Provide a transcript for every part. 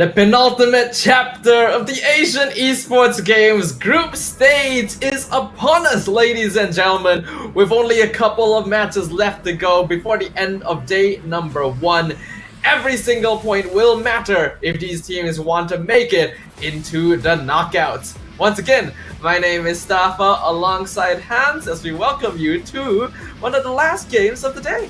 The penultimate chapter of the Asian Esports Games group stage is upon us, ladies and gentlemen, with only a couple of matches left to go before the end of day number 1. Every single point will matter if these teams want to make it into the knockouts. Once again, my name is Stafa alongside Hans as we welcome you to one of the last games of the day.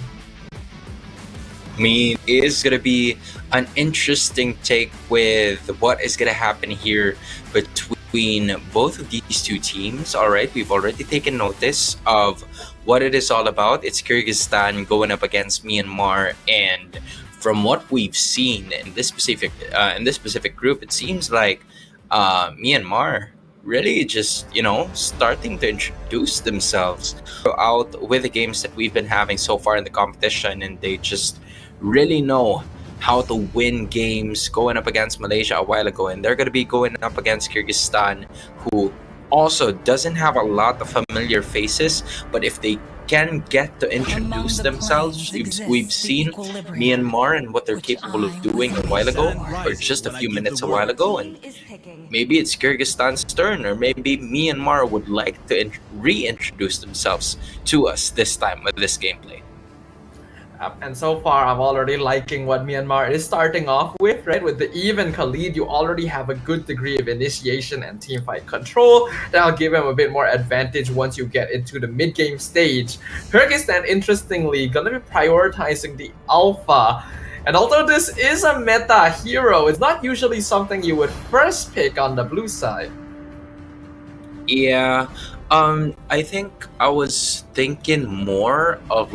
I mean, it is going to be an interesting take with what is going to happen here between both of these two teams. All right, we've already taken notice of what it is all about. It's Kyrgyzstan going up against Myanmar, and from what we've seen in this specific group, it seems like Myanmar really just starting to introduce themselves out with the games that we've been having so far in the competition, and they just really know how to win games, going up against Malaysia a while ago, and they're going to be going up against Kyrgyzstan, who also doesn't have a lot of familiar faces, but if they can get to introduce themselves, we've seen Myanmar and what they're capable of doing a while ago, or just a few minutes a while ago, and maybe it's Kyrgyzstan's turn, or maybe Myanmar would like to reintroduce themselves to us this time with this gameplay. And so far, I'm already liking what Myanmar is starting off with, right? With the Eve and Khalid, you already have a good degree of initiation and teamfight control. That'll give them a bit more advantage once you get into the mid-game stage. Kyrgyzstan, interestingly, gonna be prioritizing the Alpha. And although this is a meta hero, it's not usually something you would first pick on the blue side. Yeah, I think I was thinking more of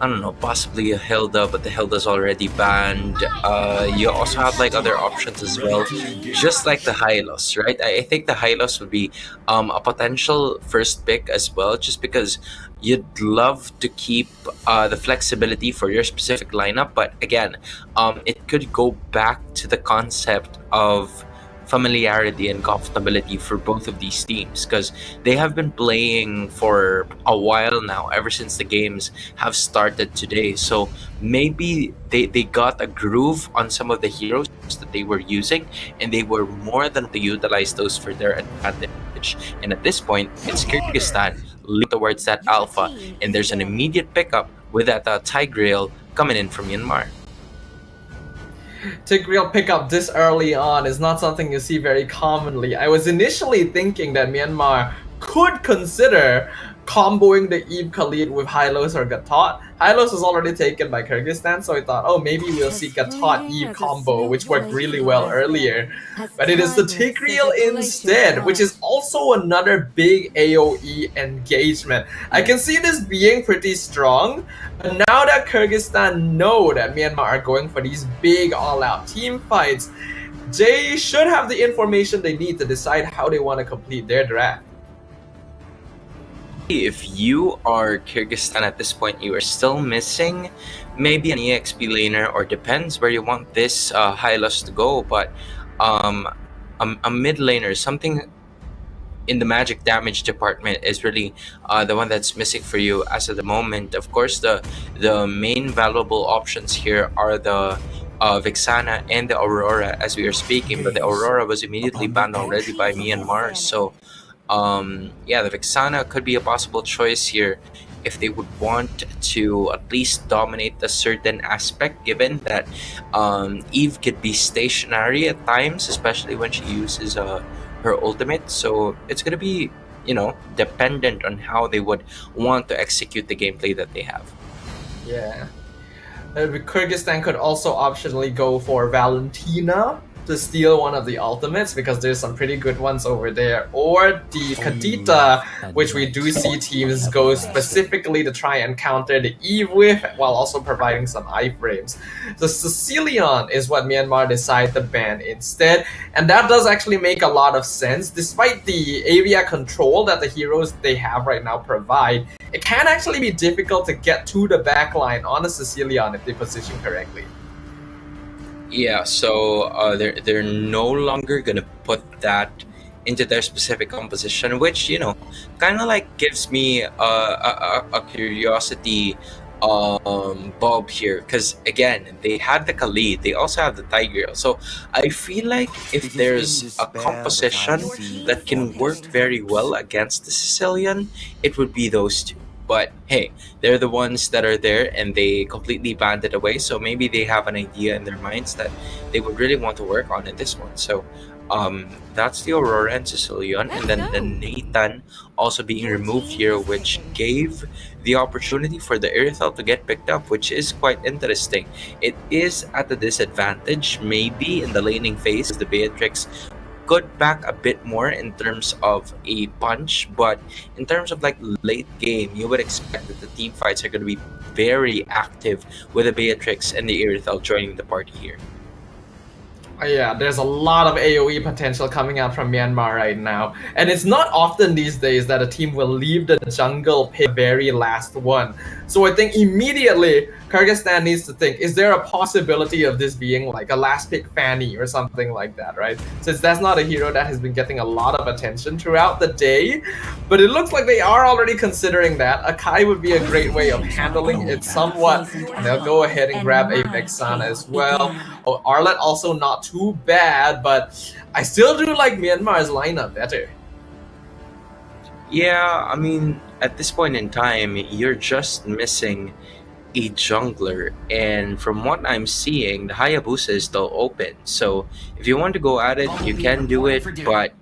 I don't know, possibly a Hilda, but the Hilda's already banned. You also have other options as well, just like the Hylos, right? I think the Hylos would be a potential first pick as well, just because you'd love to keep the flexibility for your specific lineup. But again, it could go back to the concept of familiarity and comfortability for both of these teams, because they have been playing for a while now, ever since the games have started today. So maybe they got a groove on some of the heroes that they were using, and they were more than to utilize those for their advantage. And at this point, it's Kyrgyzstan leading towards that Alpha, and there's an immediate pickup with that Tigreal coming in from Myanmar. Tigreal pickup this early on is not something you see very commonly. I was initially thinking that Myanmar could consider comboing the Eve Khalid with Hylos or Gatot. Hylos was already taken by Kyrgyzstan, so I thought, oh, maybe we'll see Gatot Eve combo, which worked really well earlier. But it is the Tigreal instead, which is also another big AoE engagement. I can see this being pretty strong, but now that Kyrgyzstan know that Myanmar are going for these big all-out team fights, they should have the information they need to decide how they want to complete their draft. If you are Kyrgyzstan at this point, you are still missing maybe an EXP laner, or depends where you want this Hylos to go, but a mid laner, something in the magic damage department is really the one that's missing for you as of the moment. Of course, the main valuable options here are the Vixana and the Aurora as we are speaking, but the Aurora was immediately banned already by Myanmar, so yeah, the Vixana could be a possible choice here if they would want to at least dominate a certain aspect, given that Eve could be stationary at times, especially when she uses her ultimate. So it's going to be, dependent on how they would want to execute the gameplay that they have. Yeah. Kyrgyzstan could also optionally go for Valentina to steal one of the ultimates, because there's some pretty good ones over there, or the Kadita, which we do see teams go specifically to try and counter the Eve with, while also providing some iframes. The Sicilian is what Myanmar decided to ban instead, and that does actually make a lot of sense. Despite the area control that the heroes they have right now provide, it can actually be difficult to get to the backline on a Sicilian if they position correctly. Yeah, so they're no longer gonna put that into their specific composition, which kind of gives me a curiosity bulb here, because again, they had the Khalid, they also have the Tiger. So I feel like if there's a composition that can work very well against the Sicilian, it would be those two. But hey, they're the ones that are there and they completely banned it away. So maybe they have an idea in their minds that they would really want to work on in this one. So that's the Aurora and Sicilian, and then the Nathan also being removed here, which gave the opportunity for the Earthel to get picked up, which is quite interesting. It is at a disadvantage, maybe in the laning phase, the Beatrix could back a bit more in terms of a punch, but in terms of like late game, you would expect that the team fights are going to be very active with the Beatrix and the Earthel joining the party here. Yeah, there's a lot of AoE potential coming out from Myanmar right now. And it's not often these days that a team will leave the jungle pick the very last one. So I think immediately Kyrgyzstan needs to think, is there a possibility of this being like a last pick Fanny or something like that, right? Since that's not a hero that has been getting a lot of attention throughout the day. But it looks like they are already considering that. Akai would be a great way of handling it somewhat. And they'll go ahead and grab a Vexan as well. Oh, Arlet also not too bad, but I still do like Myanmar's lineup better. Yeah, I mean, at this point in time, you're just missing a jungler, and from what I'm seeing, the Hayabusa is still open. So if you want to go at it, you can do it, but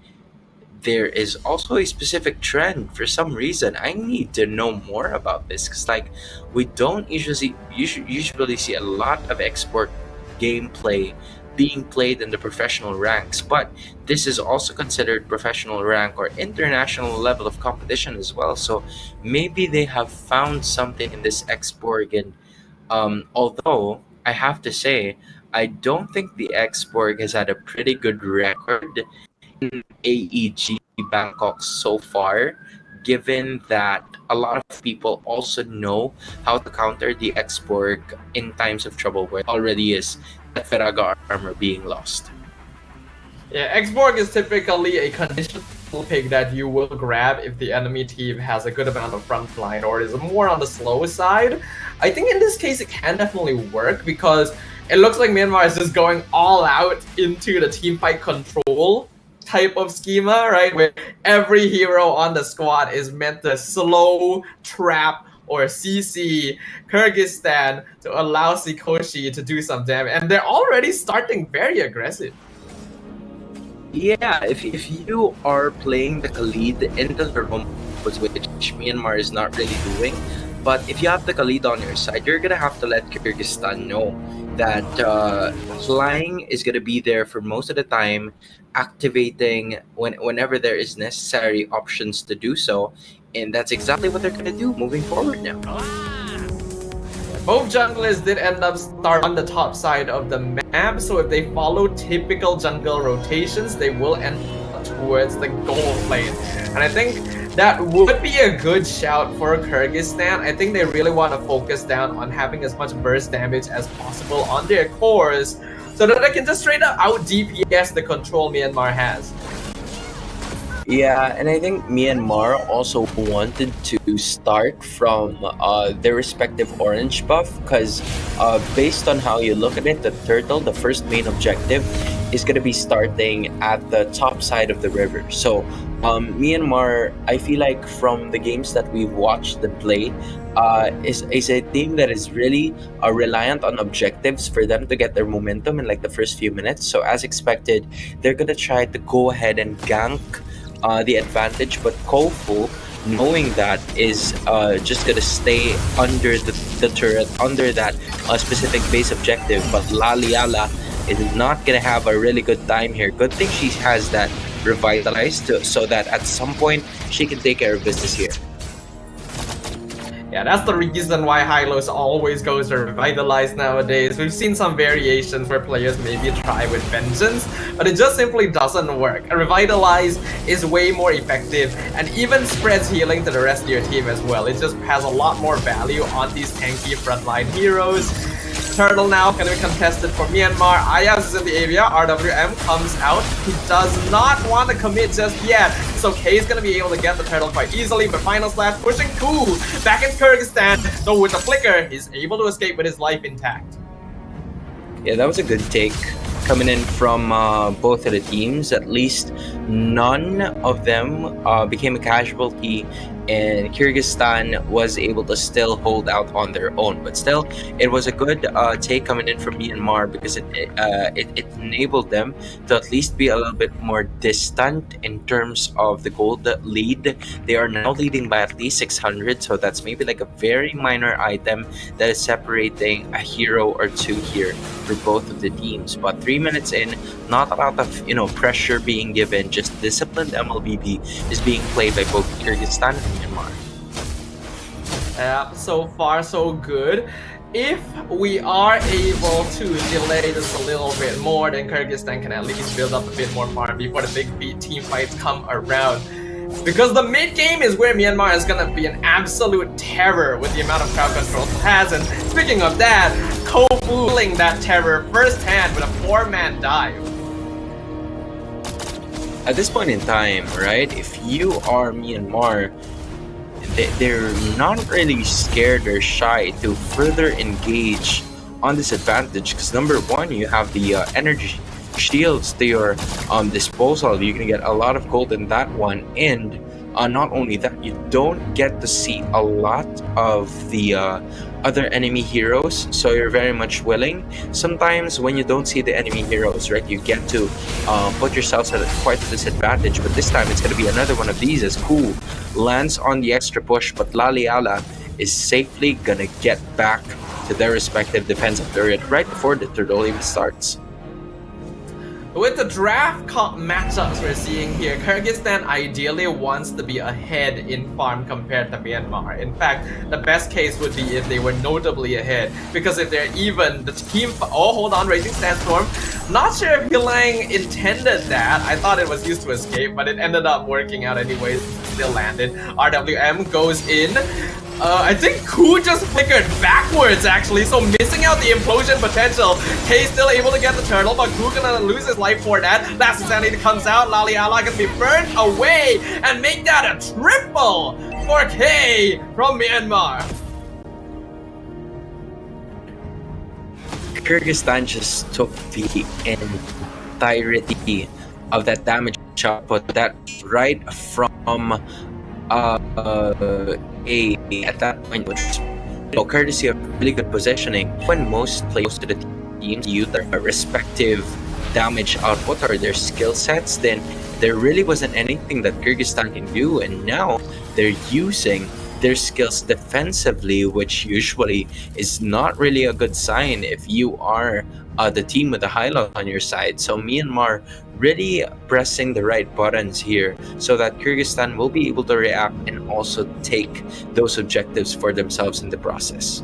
there is also a specific trend for some reason. I need to know more about this, because like we don't usually see a lot of export gameplay being played in the professional ranks, but this is also considered professional rank or international level of competition as well. So maybe they have found something in this Xborg, and although I have to say, I don't think the Xborg has had a pretty good record in AEG Bangkok so far, given that a lot of people also know how to counter the Xborg in times of trouble, where it already is that Feraga armor being lost. Yeah, Xborg is typically a conditional pick that you will grab if the enemy team has a good amount of front line or is more on the slow side. I think in this case it can definitely work, because it looks like Myanmar is just going all out into the teamfight control type of schema, right? Where every hero on the squad is meant to slow, trap, or CC Kyrgyzstan to allow Sikoshi to do some damage. And they're already starting very aggressive. Yeah, if you are playing the Khalid into the roam, which Myanmar is not really doing, but if you have the Khalid on your side, you're gonna have to let Kyrgyzstan know that flying is gonna be there for most of the time, activating whenever there is necessary options to do so, and that's exactly what they're gonna do moving forward now. Both junglers did end up start on the top side of the map, so if they follow typical jungle rotations, they will end up towards the gold lane. And I think that would be a good shout for Kyrgyzstan. I think they really want to focus down on having as much burst damage as possible on their cores, so that they can just straight up out DPS the control Myanmar has. Yeah, and I think Myanmar also wanted to start from their respective orange buff, because based on how you look at it, the turtle, the first main objective, is going to be starting at the top side of the river. So Myanmar, I feel like from the games that we've watched them play, is a team that is really reliant on objectives for them to get their momentum in like the first few minutes. So as expected, they're going to try to go ahead and gank the advantage, but Kofu, knowing that, is just gonna stay under the turret, under that specific base objective. But Laliala is not gonna have a really good time here. Good thing she has that revitalized, so that at some point she can take care of business here. Yeah, that's the reason why Hylos always goes to Revitalize nowadays. We've seen some variations where players maybe try with Vengeance, but it just simply doesn't work. A Revitalize is way more effective and even spreads healing to the rest of your team as well. It just has a lot more value on these tanky frontline heroes. Turtle now going to be contested for Myanmar. Ayaz is in the area. RWM comes out. He does not want to commit just yet. So K is going to be able to get the turtle quite easily, but final slash pushing Cool back in Kyrgyzstan. So with the flicker, he's able to escape with his life intact. Yeah, that was a good take coming in from both of the teams. At least none of them became a casualty, and Kyrgyzstan was able to still hold out on their own. But still, it was a good take coming in from Myanmar, because it enabled them to at least be a little bit more distant in terms of the gold lead. They are now leading by at least 600, so that's maybe like a very minor item that is separating a hero or two here for both of the teams. But 3 minutes in, not a lot of pressure being given, just disciplined MLBB is being played by both Kyrgyzstan and Myanmar. Yeah, so far so good. If we are able to delay this a little bit more, then Kyrgyzstan can at least build up a bit more farm before the big team fights come around. Because the mid game is where Myanmar is gonna be an absolute terror with the amount of crowd control it has. And speaking of that, co-fooling that terror firsthand with a 4-man dive. At this point in time, right, if you are Myanmar, they're not really scared or shy to further engage on this advantage, because number one, you have the energy shields to your disposal. You can get a lot of gold in that one, and not only that, you don't get to see a lot of the other enemy heroes, so you're very much willing. Sometimes when you don't see the enemy heroes, right, you get to put yourselves at quite a disadvantage. But this time it's going to be another one of these, as Cool lands on the extra push, but Laliala is safely gonna get back to their respective defensive turret right before the turtle even starts. With the draft matchups we're seeing here, Kyrgyzstan ideally wants to be ahead in farm compared to Myanmar. In fact, the best case would be if they were notably ahead, because if they're even, the team... Oh, hold on, Raging Sandstorm. Not sure if Hilang intended that. I thought it was used to escape, but it ended up working out anyways. Still landed. RWM goes in. I think Ku just flickered backwards actually, so missing out the implosion potential. K still able to get the turtle, but Ku gonna lose his life for that. Last Insanity comes out, Laliala gonna be burnt away and make that a triple for K from Myanmar. Kyrgyzstan just took the entirety of that damage output, that right from at that point, which courtesy of really good positioning. When most players to the teams use their respective damage output or their skill sets, then there really wasn't anything that Kyrgyzstan can do, and now they're using their skills defensively, which usually is not really a good sign if you are the team with the highlight on your side. So Myanmar really pressing the right buttons here so that Kyrgyzstan will be able to react and also take those objectives for themselves in the process.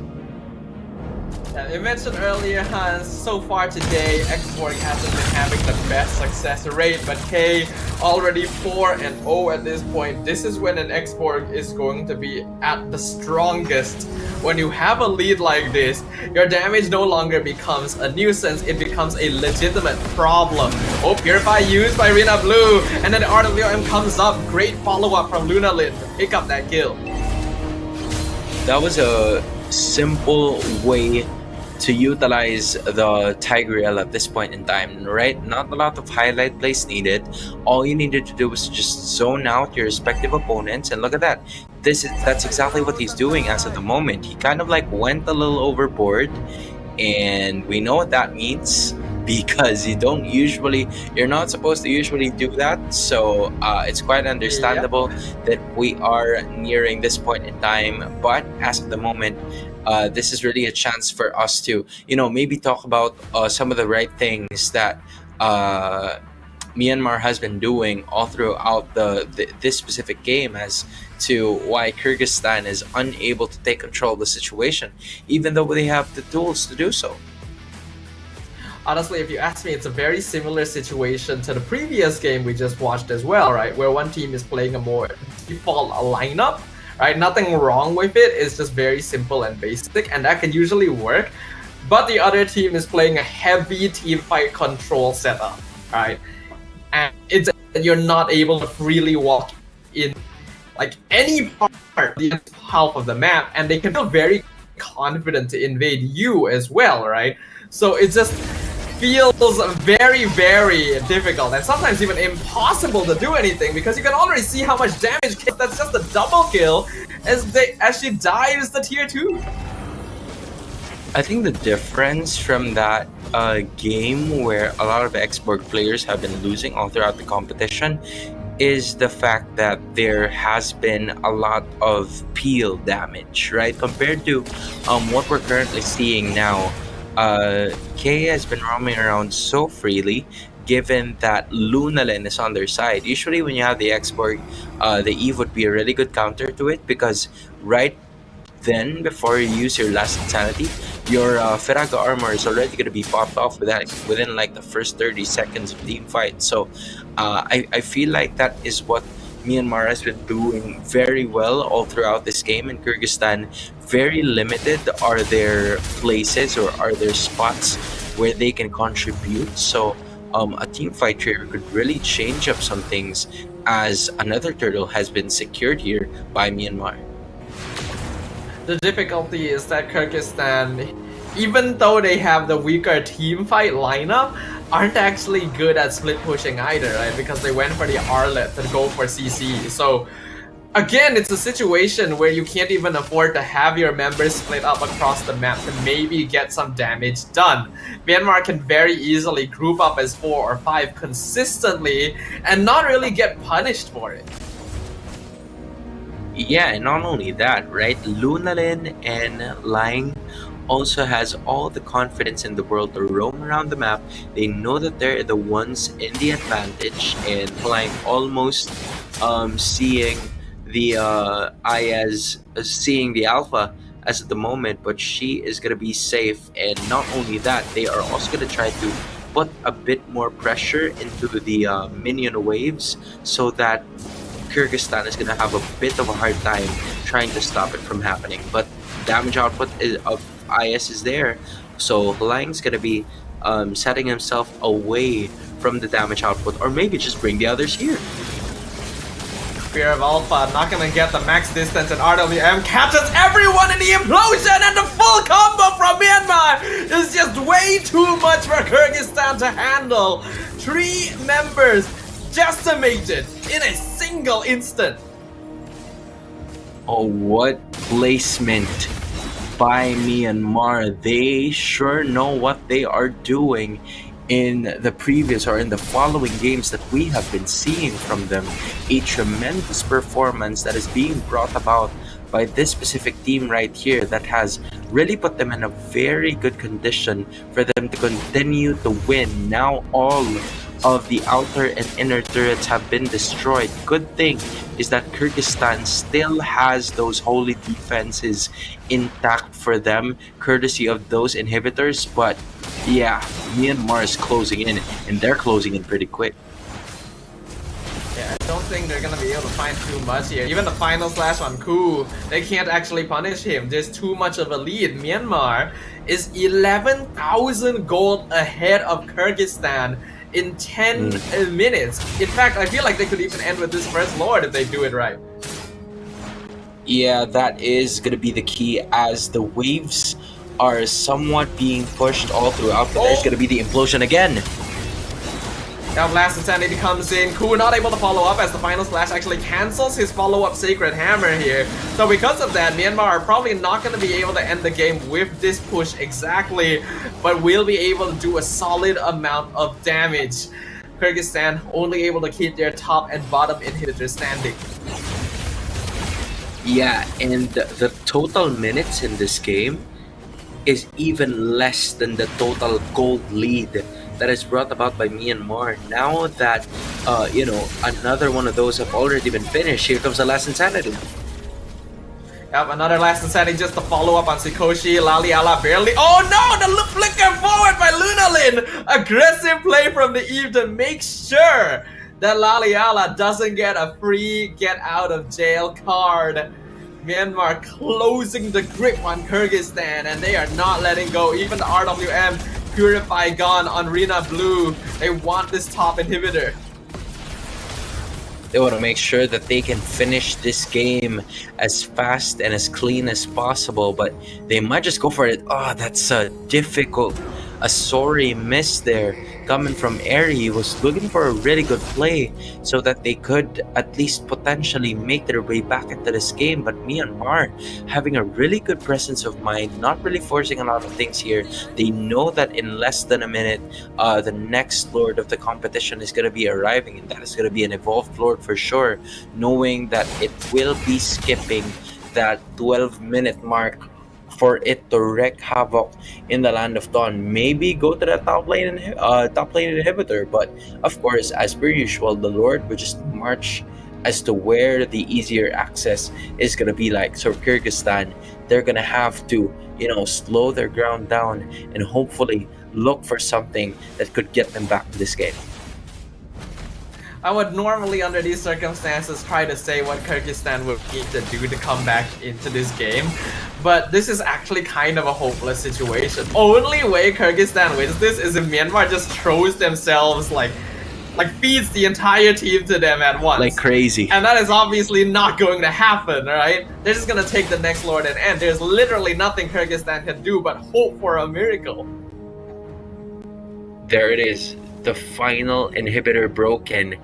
You mentioned earlier, Hans, so far today, Xborg hasn't been having the best success rate, but K already 4-0 at this point. This is when an Xborg is going to be at the strongest. When you have a lead like this, your damage no longer becomes a nuisance, it becomes a legitimate problem. Oh, Purify used by Rina Blue, and then the RWM comes up. Great follow-up from Lunalin to pick up that kill. That was a simple way to utilize the Tigreal at this point in time, right? Not a lot of highlight plays needed. All you needed to do was just zone out your respective opponents, and look at that. That's exactly what he's doing as of the moment. He kind of like went a little overboard, and we know what that means, because you're not supposed to usually do that. So it's quite understandable that we are nearing this point in time. But as of the moment, this is really a chance for us to, maybe talk about some of the right things that Myanmar has been doing all throughout this specific game as to why Kyrgyzstan is unable to take control of the situation, even though they have the tools to do so. Honestly, if you ask me, it's a very similar situation to the previous game we just watched as well, right? Where one team is playing a more default lineup, right? Nothing wrong with it. It's just very simple and basic, and that can usually work. but the other team is playing a heavy team fight control setup, right? And it's you're not able to freely walk in like any part, the half of the map, and they can feel very confident to invade you as well, right? So it just feels very, very difficult and sometimes even impossible to do anything because you can already see how much damage. That's just a double kill as she dives the tier 2. I think the difference from that game where a lot of export players have been losing all throughout the competition is the fact that there has been a lot of peel damage, right? Compared to what we're currently seeing now, Kay has been roaming around so freely given that Lunalin is on their side. Usually when you have the export, the Eve would be a really good counter to it because right then, before you use your last insanity, your Feraga armor is already going to be popped off within like the first 30 seconds of team fight. So I feel like that is what Myanmar has been doing very well all throughout this game. In Kyrgyzstan, very limited are their places or are their spots where they can contribute. So a team fight here could really change up some things as another turtle has been secured here by Myanmar. The difficulty is that Kyrgyzstan, even though they have the weaker team fight lineup, aren't actually good at split pushing either, right? Because they went for the Arlet to go for CC. So again, it's a situation where you can't even afford to have your members split up across the map to maybe get some damage done. Myanmar can very easily group up as 4 or 5 consistently and not really get punished for it. Yeah, and not only that, right? Lunalin and Lang also has all the confidence in the world to roam around the map. They know that they're the ones in the advantage, and Lang almost seeing the seeing the alpha as at the moment, but she is gonna be safe. And not only that, they are also gonna try to put a bit more pressure into the minion waves so that Kyrgyzstan is going to have a bit of a hard time trying to stop it from happening. But damage output of IS is there, so Lang's going to be setting himself away from the damage output, or maybe just bring the others here. Fear of Alpha not gonna get the max distance, and RWM captures everyone in the implosion, and the full combo from Myanmar is just way too much for Kyrgyzstan to handle. 3 members decimated in a single instant. Oh, what placement by Myanmar. They sure know what they are doing in the previous or in the following games that we have been seeing from them. A tremendous performance that is being brought about by this specific team right here that has really put them in a very good condition for them to continue to win. Now all of the outer and inner turrets have been destroyed. Good thing is that Kyrgyzstan still has those holy defenses intact for them, courtesy of those inhibitors. But yeah, Myanmar is closing in, and they're closing in pretty quick. Yeah, I don't think they're gonna be able to find too much here. Even the final slash on Ku, they can't actually punish him. There's too much of a lead. Myanmar is 11,000 gold ahead of Kyrgyzstan in 10 minutes. In fact, I feel like they could even end with this first Lord if they do it right. Yeah, that is going to be the key as the waves are somewhat being pushed all throughout. But there's going to be the implosion again. Now Blast Insanity comes in. Ku not able to follow up as the final slash actually cancels his follow-up Sacred Hammer here. So because of that, Myanmar are probably not going to be able to end the game with this push exactly, but will be able to do a solid amount of damage. Kyrgyzstan only able to keep their top and bottom inhibitors standing. Yeah, and the total minutes in this game is even less than the total gold lead that is brought about by Myanmar. Now that, another one of those have already been finished, here comes the last Insanity. Yep, another last Insanity just to follow up on Sikoshi. Laliala barely. Oh no! The flicker forward by Lunalin! Aggressive play from the Eve to make sure that Laliala doesn't get a free get out of jail card. Myanmar closing the grip on Kyrgyzstan, and they are not letting go. Even the RWM Purify gone on Rena Blue. They want this top inhibitor. They want to make sure that they can finish this game as fast and as clean as possible, but they might just go for it. Oh, that's a difficult, a sorry miss there coming from Airy. He was looking for a really good play so that they could at least potentially make their way back into this game, but Myanmar having a really good presence of mind, not really forcing a lot of things here. They know that in less than a minute, the next Lord of the competition is going to be arriving, and that is going to be an evolved Lord for sure, knowing that it will be skipping that 12-minute mark for it to wreak havoc in the Land of Dawn. Maybe go to the top lane inhibitor, but of course, as per usual, the Lord would just march as to where the easier access is gonna be like. So Kyrgyzstan, they're gonna have to, slow their ground down and hopefully look for something that could get them back to this game. I would normally, under these circumstances, try to say what Kyrgyzstan would need to do to come back into this game, but this is actually kind of a hopeless situation. Only way Kyrgyzstan wins this is if Myanmar just throws themselves, like feeds the entire team to them at once. Like crazy. And that is obviously not going to happen, right? They're just gonna take the next Lord and end. There's literally nothing Kyrgyzstan can do but hope for a miracle. There it is. The final inhibitor broken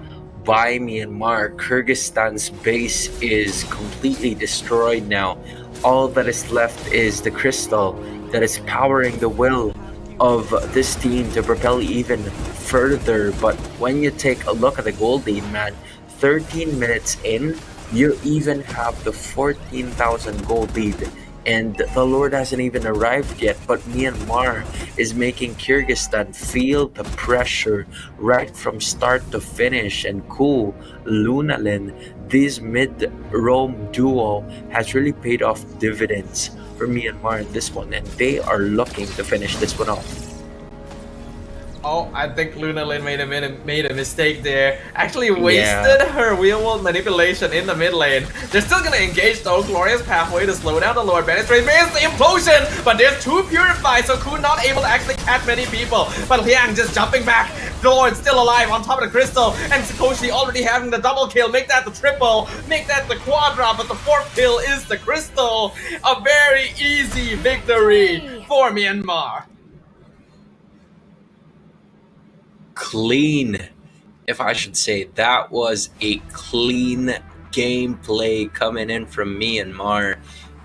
by Myanmar. Kyrgyzstan's base is completely destroyed now. All that is left is the crystal that is powering the will of this team to propel even further. But when you take a look at the gold lead, man, 13 minutes in, you even have the 14,000 gold lead. And the Lord hasn't even arrived yet, but Myanmar is making Kyrgyzstan feel the pressure right from start to finish. And cool, Lunalin, this mid-roam duo has really paid off dividends for Myanmar in this one, and they are looking to finish this one off. Oh, I think Lunalin made a mistake there. Actually wasted her wheel-world manipulation in the mid lane. They're still gonna engage though. Glorious pathway to slow down the Lord. Penetrate missed the implosion, but there's two Purify, so Ku not able to actually catch many people. But Liang just jumping back. The Lord still alive on top of the crystal, and Sakoshi already having the double kill. Make that the triple, make that the quadra, but the fourth kill is the crystal. A very easy victory for Myanmar. Clean, if I should say. That was a clean gameplay coming in from Myanmar,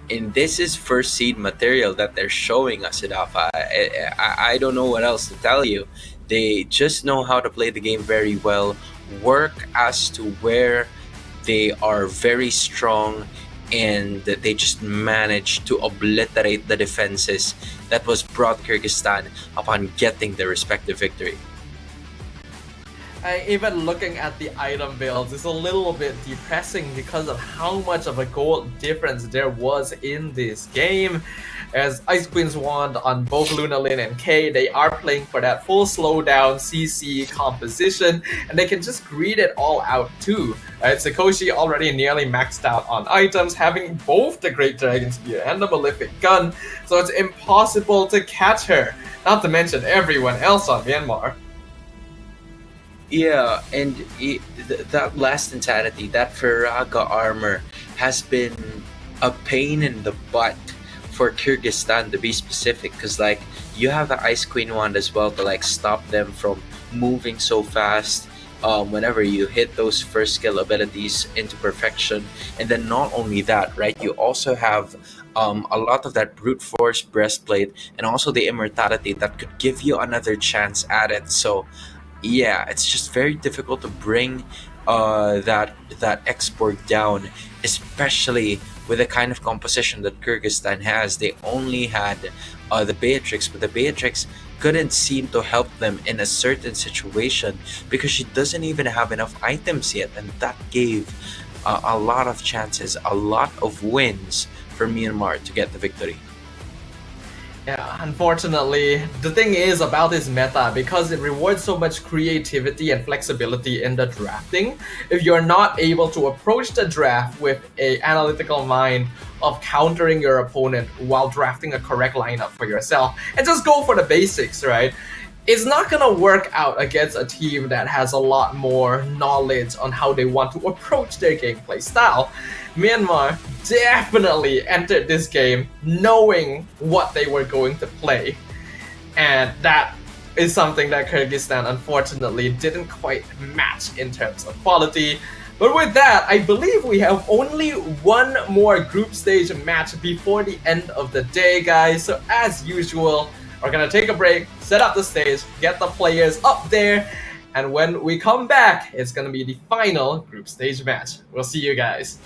and this is first seed material that they're showing us it off. I don't know what else to tell you. They just know how to play the game very well, work as to where they are very strong, and they just managed to obliterate the defenses that was brought Kyrgyzstan upon getting their respective victory. Even looking at the item builds is a little bit depressing because of how much of a gold difference there was in this game. As Ice Queen's wand on both Lunalin and K, they are playing for that full slowdown CC composition, and they can just greed it all out too. Sakoshi already nearly maxed out on items, having both the Great Dragon Spear and the Malefic Gun, so it's impossible to catch her, not to mention everyone else on Myanmar. Yeah, and that last insanity, that Firaga armor, has been a pain in the butt for Kyrgyzstan, to be specific, because you have the Ice Queen wand as well to stop them from moving so fast whenever you hit those first skill abilities into perfection. And then not only that, right, you also have a lot of that brute force breastplate and also the immortality that could give you another chance at it. So yeah, it's just very difficult to bring that export down, especially with the kind of composition that Kyrgyzstan has. They only had the Beatrix, but the Beatrix couldn't seem to help them in a certain situation because she doesn't even have enough items yet, and that gave a lot of chances, a lot of wins for Myanmar to get the victory. Yeah, unfortunately, the thing is about this meta, because it rewards so much creativity and flexibility in the drafting, if you're not able to approach the draft with an analytical mind of countering your opponent while drafting a correct lineup for yourself and just go for the basics, right? It's not gonna work out against a team that has a lot more knowledge on how they want to approach their gameplay style. Myanmar definitely entered this game knowing what they were going to play, and that is something that Kyrgyzstan unfortunately didn't quite match in terms of quality. But with that, I believe we have only one more group stage match before the end of the day, guys. So as usual, we're gonna take a break, set up the stage, get the players up there, and when we come back, it's gonna be the final group stage match. We'll see you guys.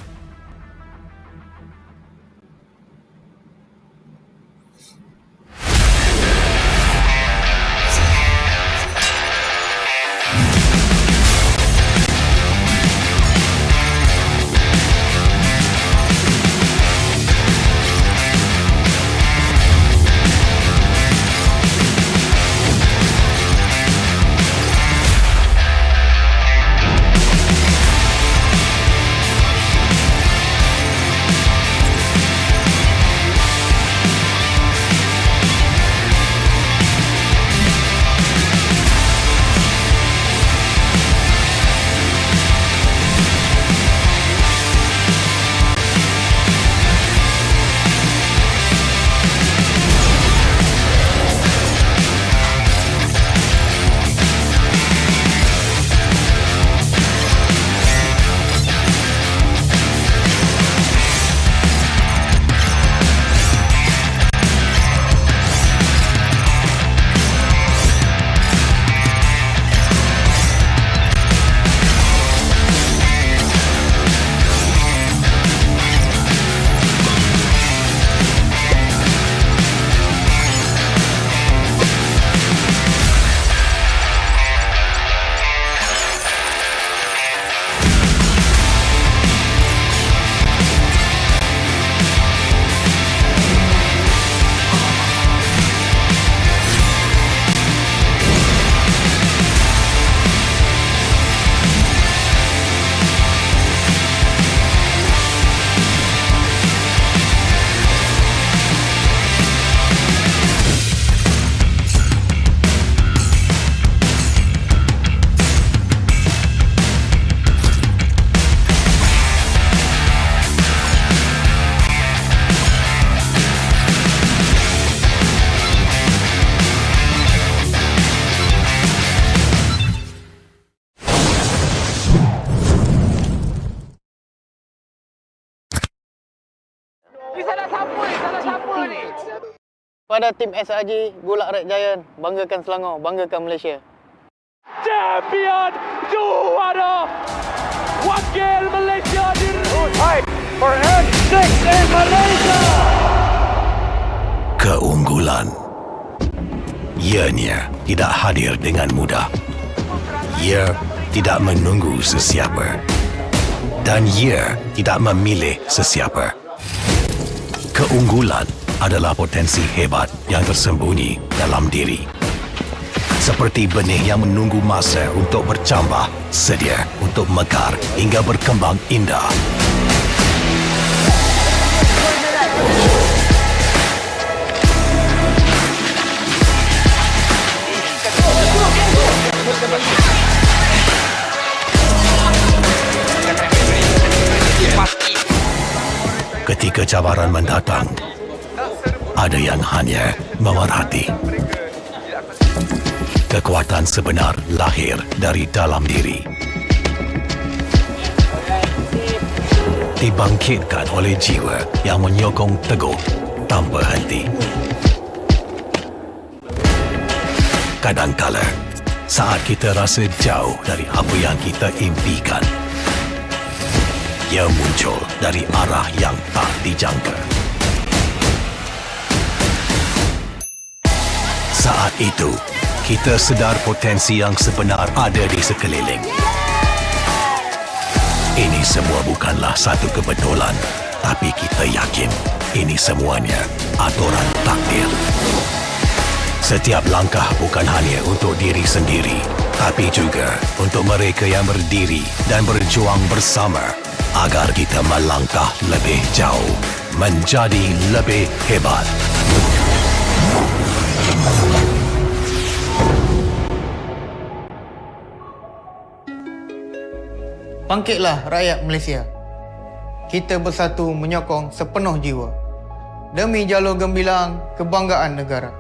Pada tim SRG, Gulak Red Giant, banggakan Selangor, banggakan Malaysia. Champion juara wakil Malaysia fight for N6 in Malaysia. Keunggulan ianya tidak hadir dengan mudah. Ia tidak menunggu sesiapa dan ia tidak memilih sesiapa. Keunggulan adalah potensi hebat yang tersembunyi dalam diri. Seperti benih yang menunggu masa untuk bercambah, sedia untuk mekar hingga berkembang indah. Ketika cabaran mendatang, ada yang hanya memerhati. Kekuatan sebenar lahir dari dalam diri. Dibangkitkan oleh jiwa yang menyokong teguh tanpa henti. Kadangkala, saat kita rasa jauh dari apa yang kita impikan, ia muncul dari arah yang tak dijangka. Saat itu, kita sedar potensi yang sebenar ada di sekeliling. Ini semua bukanlah satu kebetulan, tapi kita yakin ini semuanya aturan takdir. Setiap langkah bukan hanya untuk diri sendiri, tapi juga untuk mereka yang berdiri dan berjuang bersama agar kita melangkah lebih jauh. menjadi lebih hebat. Bangkitlah rakyat Malaysia. Kita bersatu menyokong sepenuh jiwa. Demi jalur gemilang kebanggaan negara.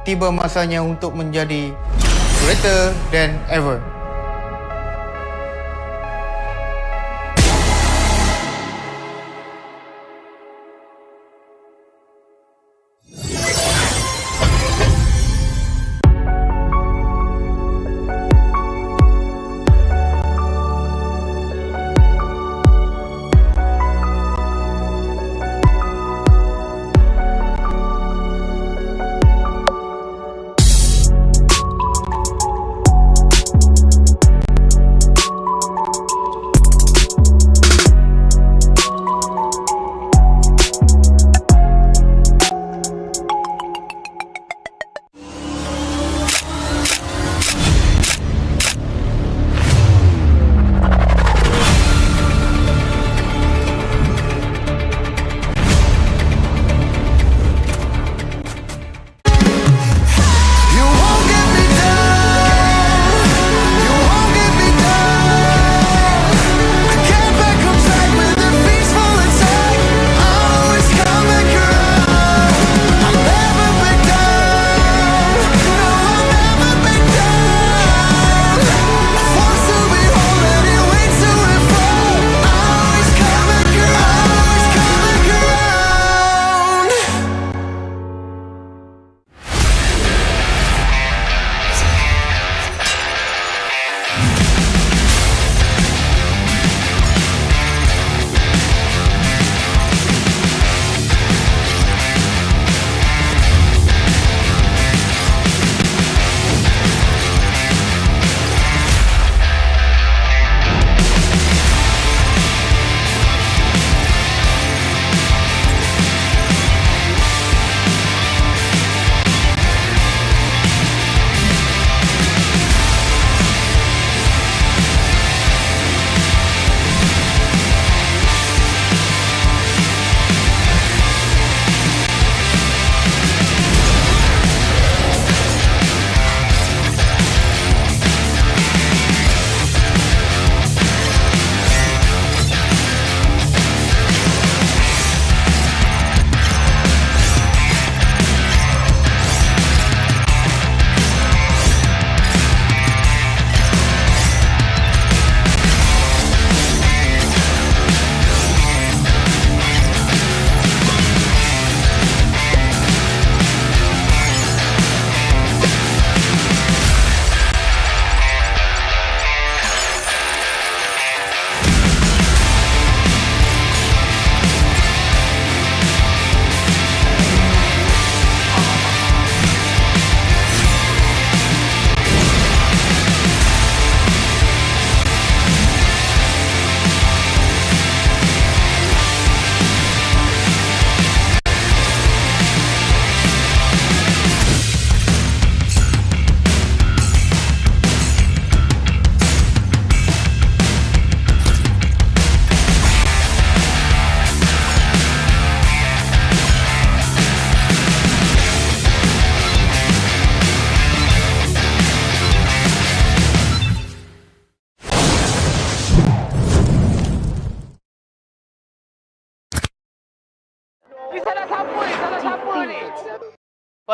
Tiba masanya untuk menjadi greater than ever.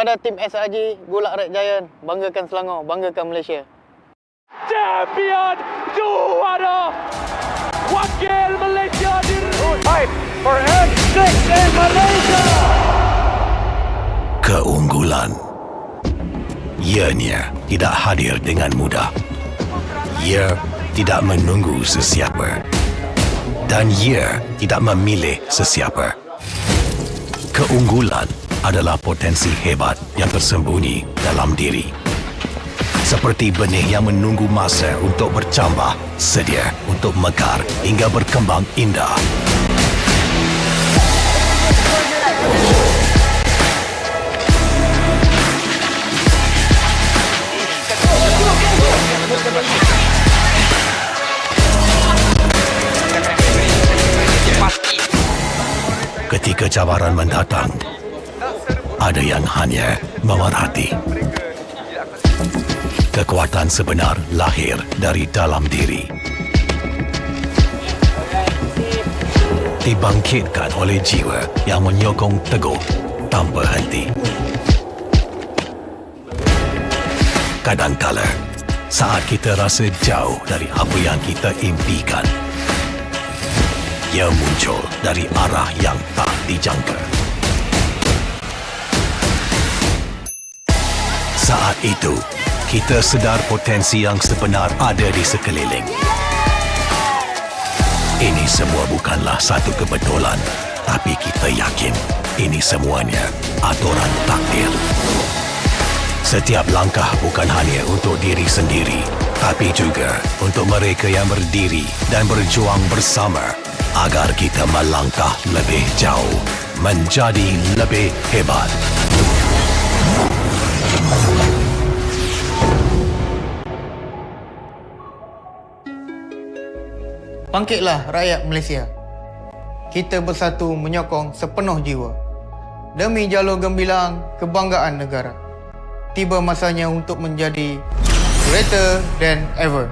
Pada tim SRG, Golak Red Giant, banggakan Selangor, banggakan Malaysia. Champion juara wakil Malaysia fight for N6 in Malaysia. Keunggulan ianya tidak hadir dengan mudah. Ia tidak menunggu sesiapa dan ia tidak memilih sesiapa. Keunggulan adalah potensi hebat yang tersembunyi dalam diri. Seperti benih yang menunggu masa untuk bercambah, sedia untuk mekar hingga berkembang indah. ketika cabaran mendatang, ada yang hanya memerhati. Kekuatan sebenar lahir dari dalam diri. Dibangkitkan oleh jiwa yang menyokong teguh tanpa henti. Kadangkala, saat kita rasa jauh dari apa yang kita impikan, ia muncul dari arah yang tak dijangka. Saat itu, kita sedar potensi yang sebenar ada di sekeliling. Ini semua bukanlah satu kebetulan, tapi kita yakin ini semuanya aturan takdir. Setiap langkah bukan hanya untuk diri sendiri, tapi juga untuk mereka yang berdiri dan berjuang bersama agar kita melangkah lebih jauh, menjadi lebih hebat. Bangkitlah rakyat Malaysia. Kita bersatu menyokong sepenuh jiwa demi jalur gemilang kebanggaan negara. Tiba masanya untuk menjadi greater than ever.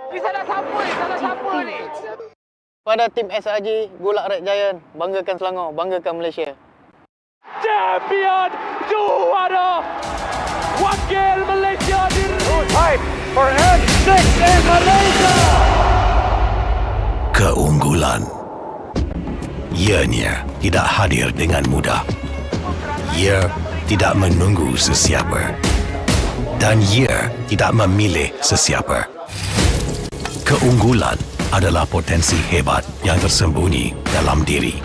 Ni salah siapa ni? Pada tim SRG, Gulak Red Giant, banggakan Selangor, banggakan Malaysia. Champion juara wakil Malaysia fight for M6 in Malaysia. Keunggulan. Ianya tidak hadir dengan mudah. Ia tidak menunggu sesiapa. Dan ia tidak memilih sesiapa. Keunggulan adalah potensi hebat yang tersembunyi dalam diri.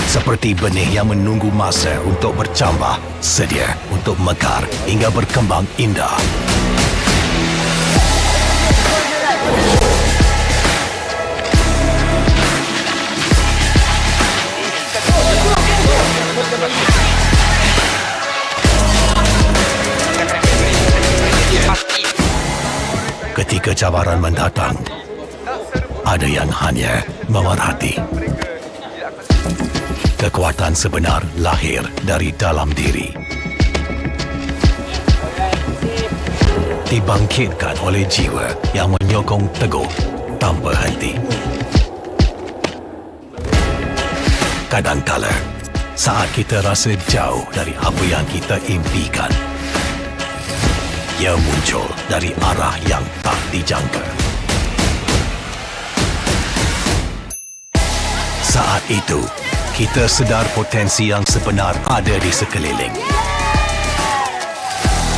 Seperti benih yang menunggu masa untuk bercambah, sedia untuk mekar hingga berkembang indah. Ketika cabaran mendatang, ada yang hanya memerhati. Kekuatan sebenar lahir dari dalam diri. Dibangkitkan oleh jiwa yang menyokong teguh tanpa henti. Kadangkala, saat kita rasa jauh dari apa yang kita impikan, ia muncul dari arah yang tak dijangka. Saat itu, kita sedar potensi yang sebenar ada di sekeliling.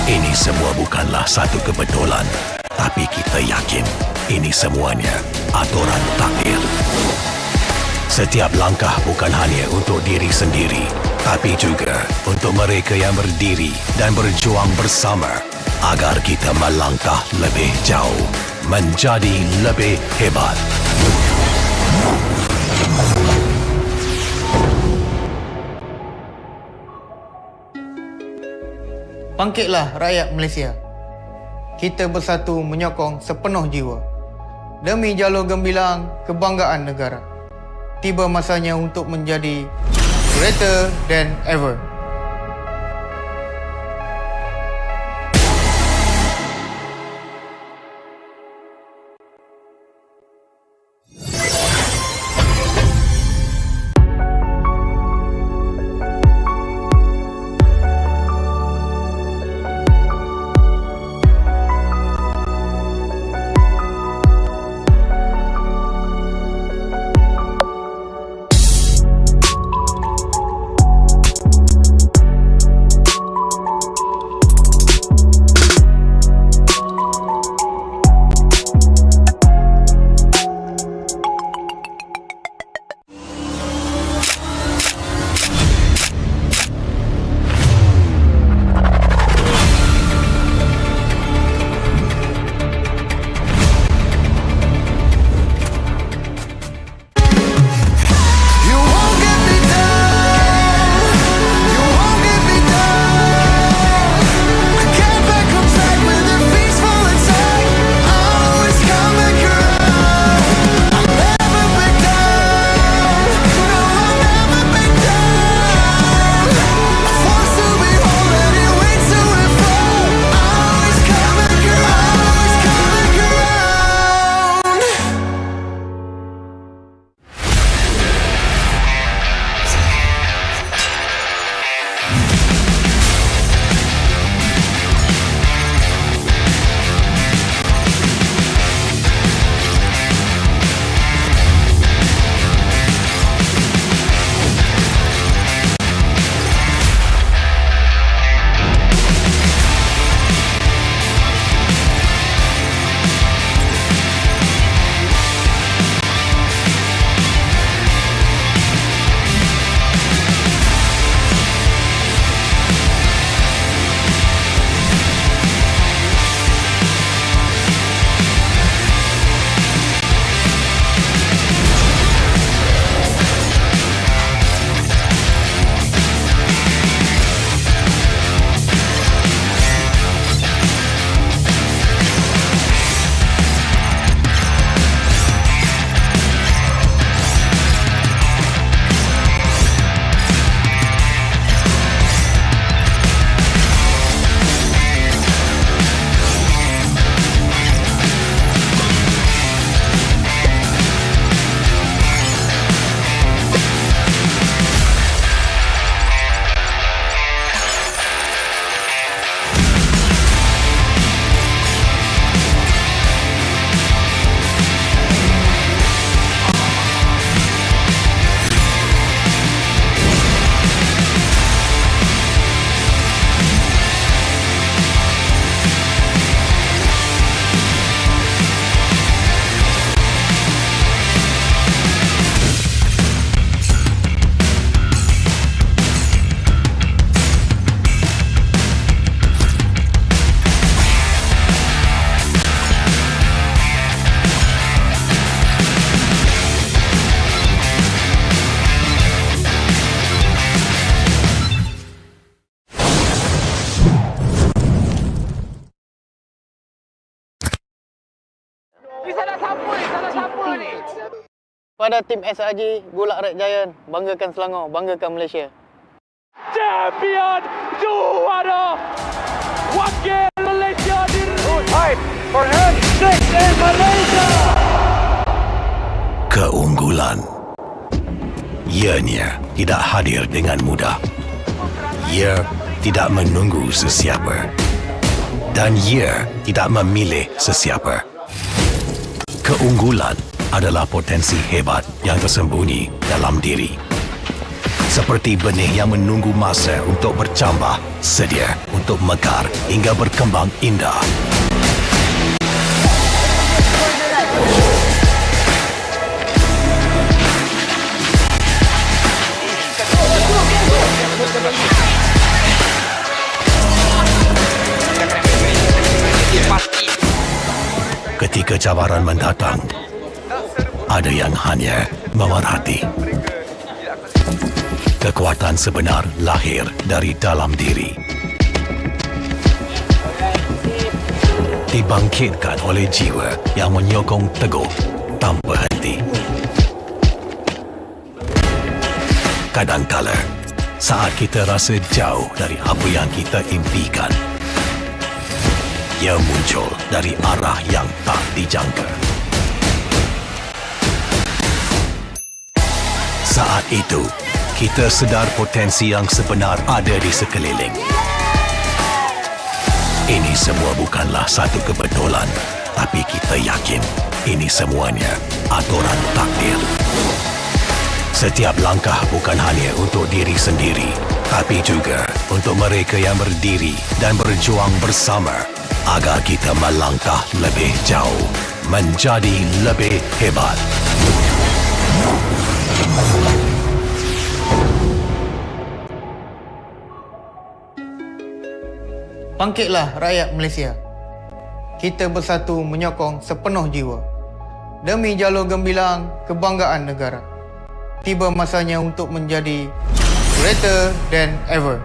Ini semua bukanlah satu kebetulan, tapi kita yakin ini semuanya aturan takdir. Setiap langkah bukan hanya untuk diri sendiri, tapi juga untuk mereka yang berdiri dan berjuang bersama agar kita melangkah lebih jauh, menjadi lebih hebat. Bangkitlah rakyat Malaysia. Kita bersatu menyokong sepenuh jiwa. Demi jalur gemilang kebanggaan negara. Tiba masanya untuk menjadi greater than ever. Ni salah siapa ni? Salah siapa ni? Pada tim SRG, Golak Red Giant, banggakan Selangor, banggakan Malaysia. Champion juara wakil Malaysia Time for N6 in Malaysia. Keunggulan. Ianya tidak hadir dengan mudah. Ia tidak menunggu sesiapa. Dan ia tidak memilih sesiapa. Keunggulan adalah potensi hebat yang tersembunyi dalam diri. Seperti benih yang menunggu masa untuk bercambah, sedia untuk mekar hingga berkembang indah. Ketika cabaran mendatang, ada yang hanya memerhati. Kekuatan sebenar lahir dari dalam diri. Dibangkitkan oleh jiwa yang menyokong teguh tanpa henti. Kadangkala, saat kita rasa jauh dari apa yang kita impikan, ia muncul dari arah yang tak dijangka. Saat itu, kita sedar potensi yang sebenar ada di sekeliling. Ini semua bukanlah satu kebetulan, tapi kita yakin ini semuanya aturan takdir. Setiap langkah bukan hanya untuk diri sendiri, tapi juga untuk mereka yang berdiri dan berjuang bersama agar kita melangkah lebih jauh, menjadi lebih hebat. Bangkitlah rakyat Malaysia. Kita bersatu menyokong sepenuh jiwa. Demi jalur gemilang kebanggaan negara. Tiba masanya untuk menjadi greater than ever.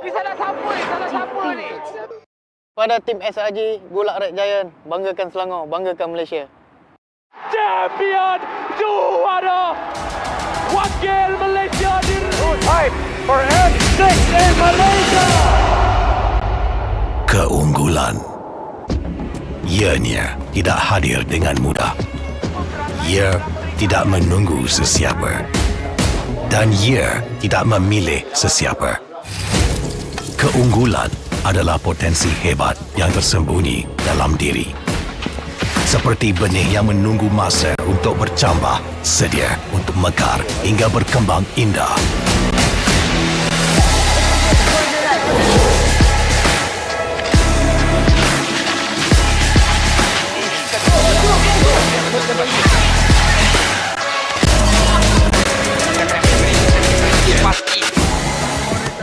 Ni salah siapa ni? Pada tim SRG, Golak Red Giant, banggakan Selangor, banggakan Malaysia. Champion juara wakil Malaysia Time for M6 in Malaysia. Keunggulan. Ianya tidak hadir dengan mudah. Ia tidak menunggu sesiapa. Dan ia tidak memilih sesiapa. Keunggulan adalah potensi hebat yang tersembunyi dalam diri. Seperti benih yang menunggu masa untuk bercambah, sedia untuk mekar hingga berkembang indah.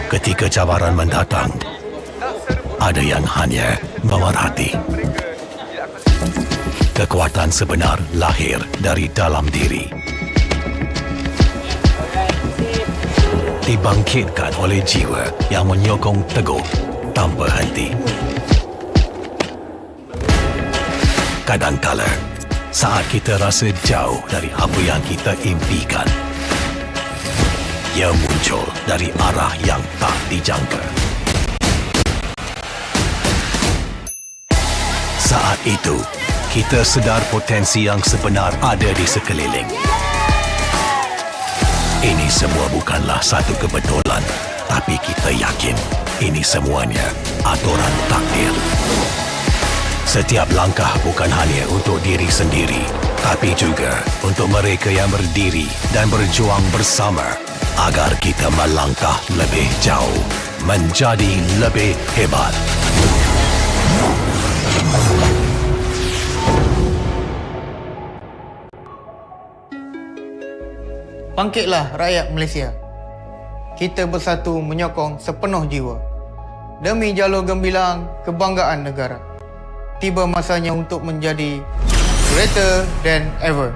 Ketika cabaran mendatang, ada yang hanya memerhati. Kekuatan sebenar lahir dari dalam diri. Dibangkitkan oleh jiwa yang menyokong teguh tanpa henti. Kadangkala, saat kita rasa jauh dari apa yang kita impikan, ia muncul dari arah yang tak dijangka. Saat itu, kita sedar potensi yang sebenar ada di sekeliling. Ini semua bukanlah satu kebetulan, tapi kita yakin ini semuanya aturan takdir. Setiap langkah bukan hanya untuk diri sendiri, tapi juga untuk mereka yang berdiri dan berjuang bersama agar kita melangkah lebih jauh, menjadi lebih hebat. Bangkitlah rakyat Malaysia. Kita bersatu menyokong sepenuh jiwa. Demi jalur gemilang kebanggaan negara. Tiba masanya untuk menjadi greater than ever.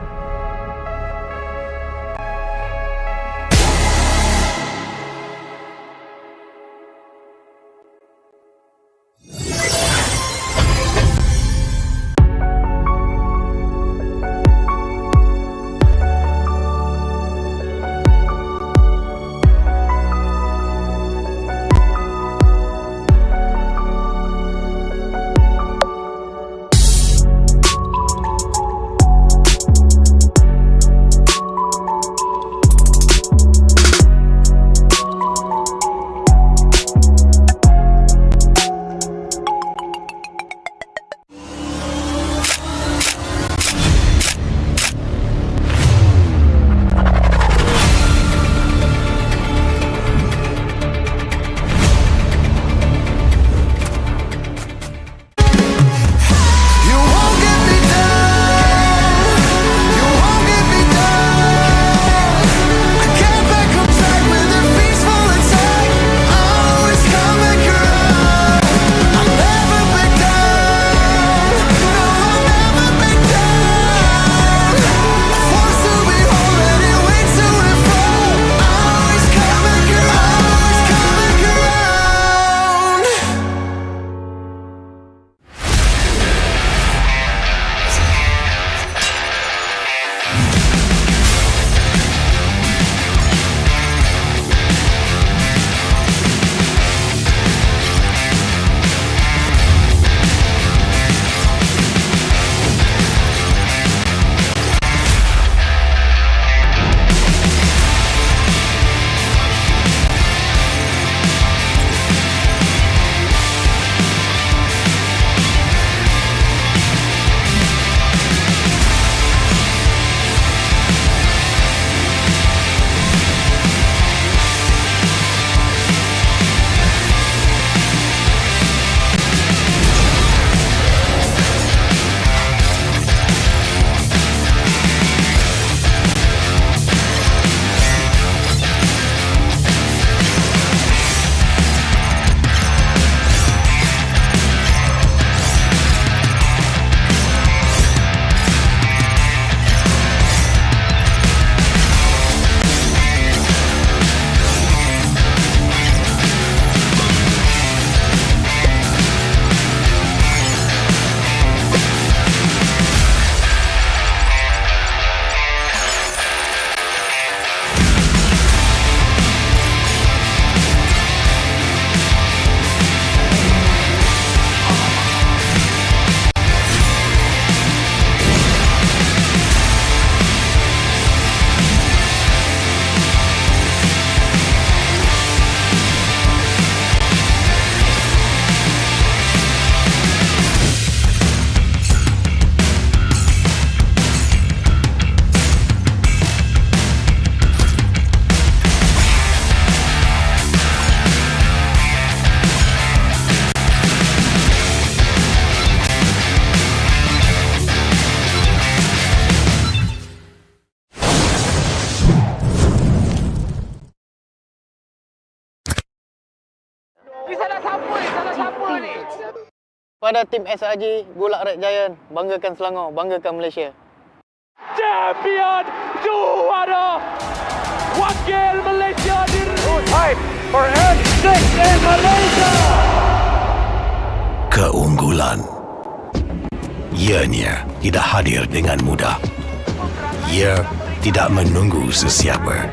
Ni salah siapa ni? Pada tim SRG, Gulak Red Giant, banggakan Selangor, banggakan Malaysia. Champion juara wakil Malaysia time for N6 in Malaysia. Keunggulan. Ianya tidak hadir dengan mudah. Ia tidak menunggu sesiapa.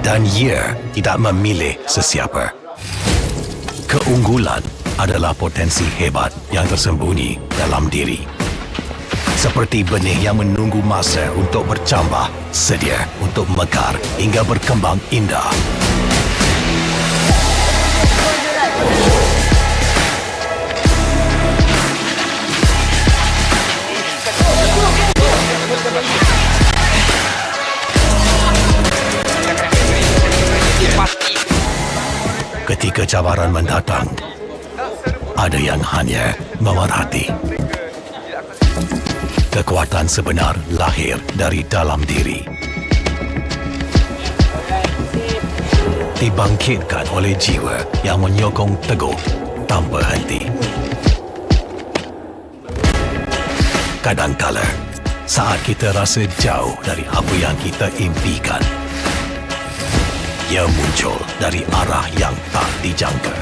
Dan ia tidak memilih sesiapa. Keunggulan adalah potensi hebat yang tersembunyi dalam diri. Seperti benih yang menunggu masa untuk bercambah, sedia untuk mekar hingga berkembang indah. Ketika cabaran mendatang, ada yang hanya memerhati. Kekuatan sebenar lahir dari dalam diri. Dibangkitkan oleh jiwa yang menyokong teguh tanpa henti. Kadangkala, saat kita rasa jauh dari apa yang kita impikan, ia muncul dari arah yang tak dijangka.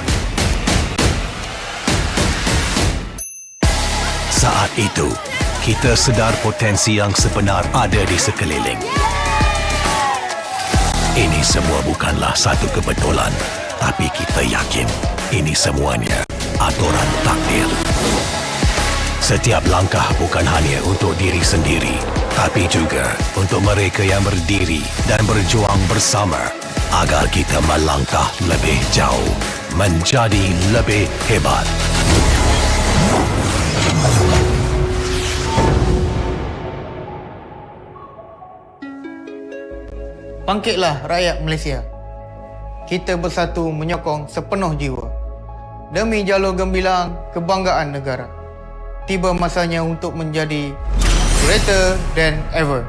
Saat itu, kita sedar potensi yang sebenar ada di sekeliling. Ini semua bukanlah satu kebetulan, tapi kita yakin ini semuanya aturan takdir. Setiap langkah bukan hanya untuk diri sendiri, tapi juga untuk mereka yang berdiri dan berjuang bersama agar kita melangkah lebih jauh, menjadi lebih hebat. Bangkitlah rakyat Malaysia. Kita bersatu menyokong sepenuh jiwa. Demi jalur gemilang kebanggaan negara. Tiba masanya untuk menjadi greater than ever.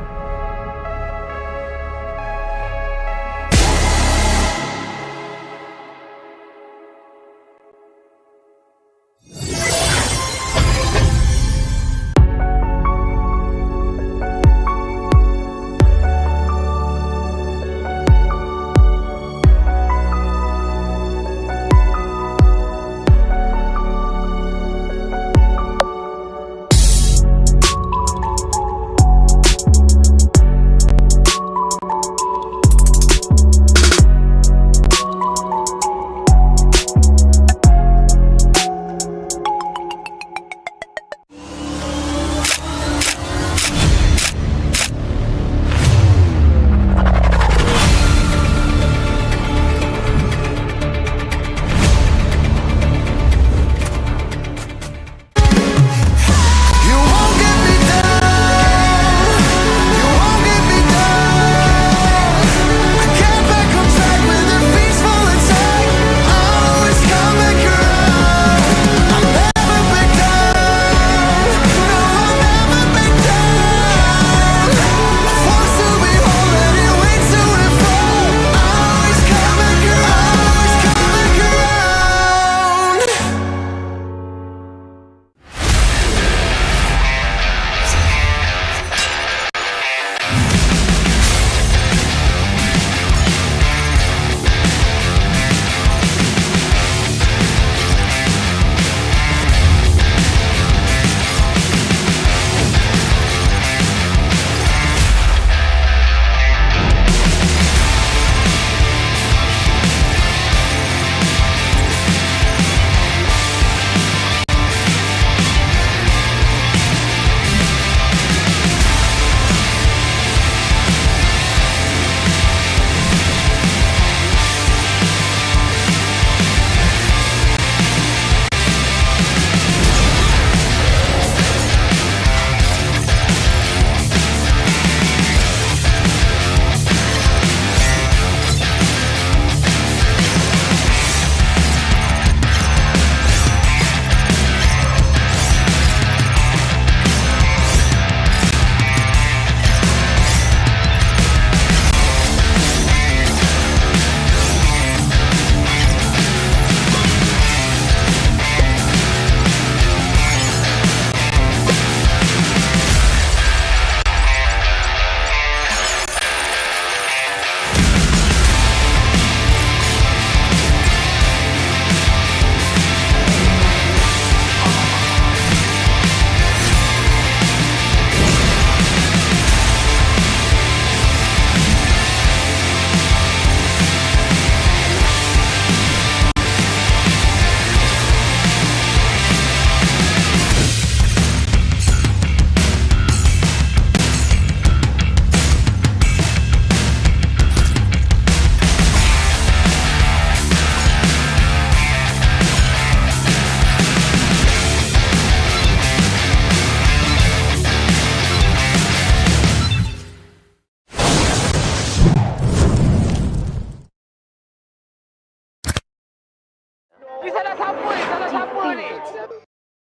Ni salah siapa ni? Salah siapa ni?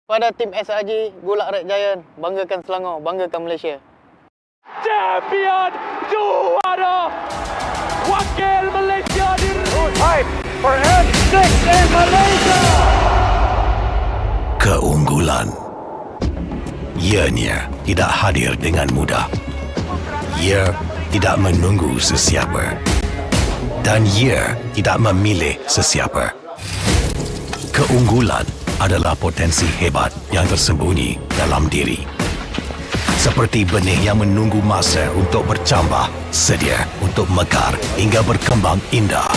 Pada tim SRG, Gulak Red Giant, banggakan Selangor, banggakan Malaysia. Champion juara wakil Malaysia time for N6 in Malaysia. Keunggulan. Ianya tidak hadir dengan mudah. Ia tidak menunggu sesiapa. Dan ia tidak memilih sesiapa. Keunggulan adalah potensi hebat yang tersembunyi dalam diri. Seperti benih yang menunggu masa untuk bercambah, sedia untuk mekar hingga berkembang indah.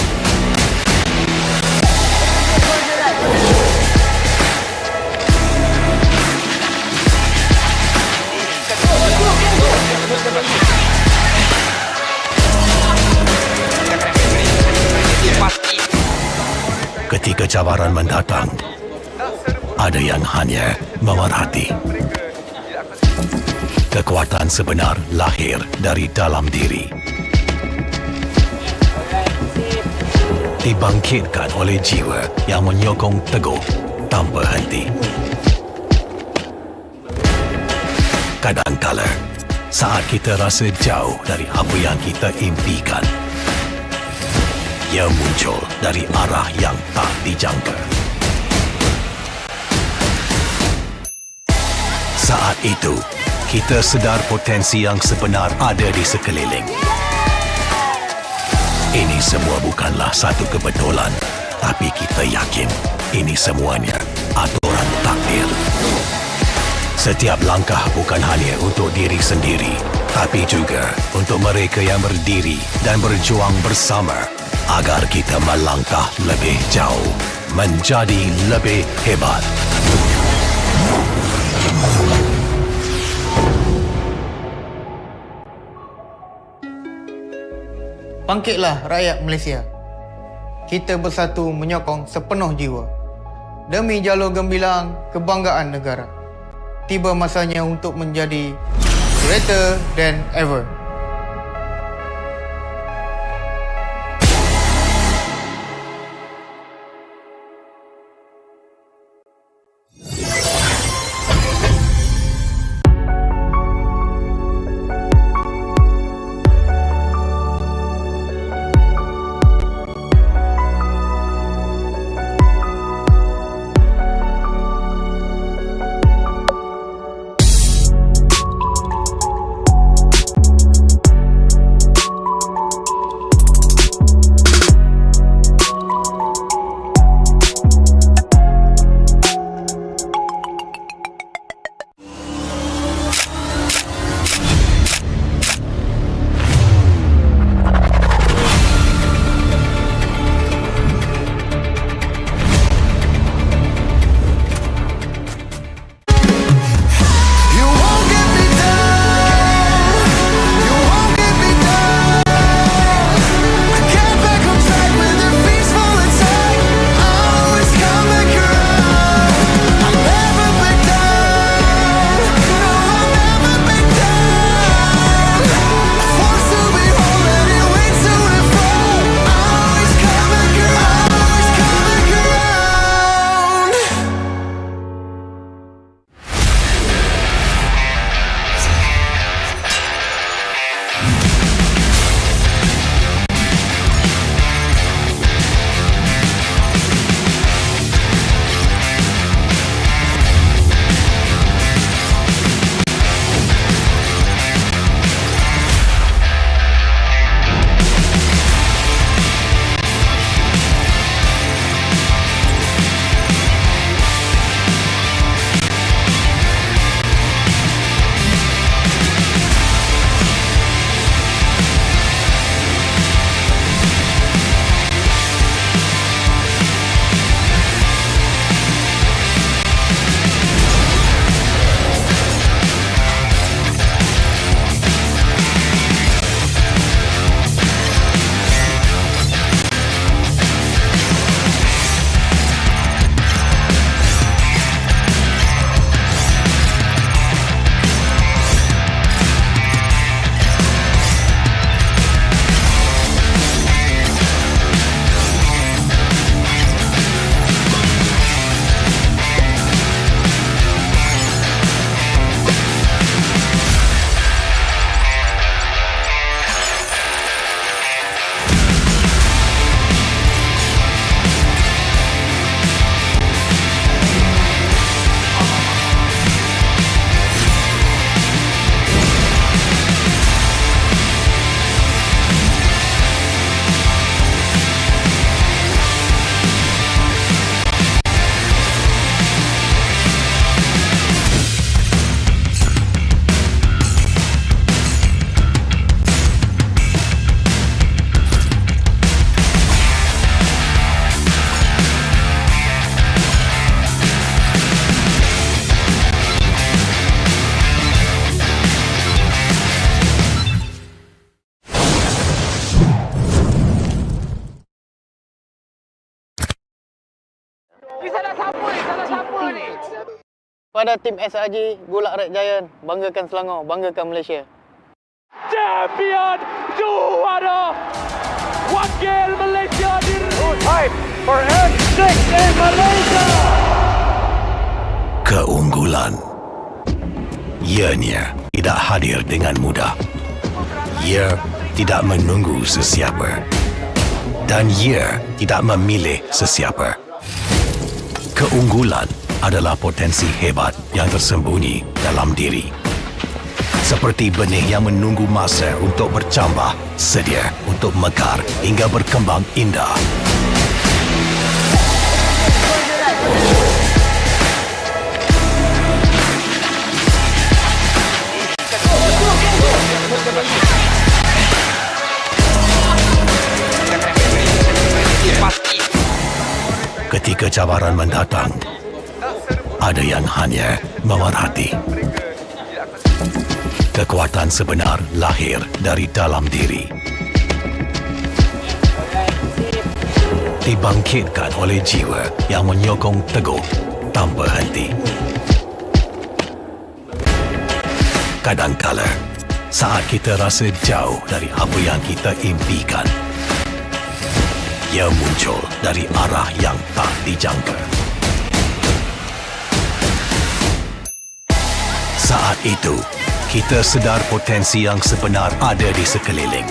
Ketika cabaran mendatang, ada yang hanya memerhati. Kekuatan sebenar lahir dari dalam diri. Dibangkitkan oleh jiwa yang menyokong teguh tanpa henti. Kadangkala, saat kita rasa jauh dari apa yang kita impikan, ia muncul dari arah yang tak dijangka. Saat itu, kita sedar potensi yang sebenar ada di sekeliling. Ini semua bukanlah satu kebetulan, tapi kita yakin ini semuanya aturan takdir. Setiap langkah bukan hanya untuk diri sendiri, tapi juga untuk mereka yang berdiri dan berjuang bersama agar kita melangkah lebih jauh, menjadi lebih hebat. Bangkitlah rakyat Malaysia. Kita bersatu menyokong sepenuh jiwa. Demi jalur gemilang kebanggaan negara. Tiba masanya untuk menjadi greater than ever. Ni salah siapa ni? Pada tim SRG, Gulak Red Giant, banggakan Selangor, banggakan Malaysia. Champion juara wakil Malaysia Time for N6 in Malaysia. Keunggulan. Ianya tidak hadir dengan mudah. Ia tidak menunggu sesiapa. Dan ia tidak memilih sesiapa. Keunggulan adalah potensi hebat yang tersembunyi dalam diri. Seperti benih yang menunggu masa untuk bercambah, sedia untuk mekar hingga berkembang indah. Ketika cabaran mendatang, ada yang hanya memerhati. Kekuatan sebenar lahir dari dalam diri. Dibangkitkan oleh jiwa yang menyokong teguh tanpa henti. Kadangkala, saat kita rasa jauh dari apa yang kita impikan, ia muncul dari arah yang tak dijangka. Saat itu, kita sedar potensi yang sebenar ada di sekeliling.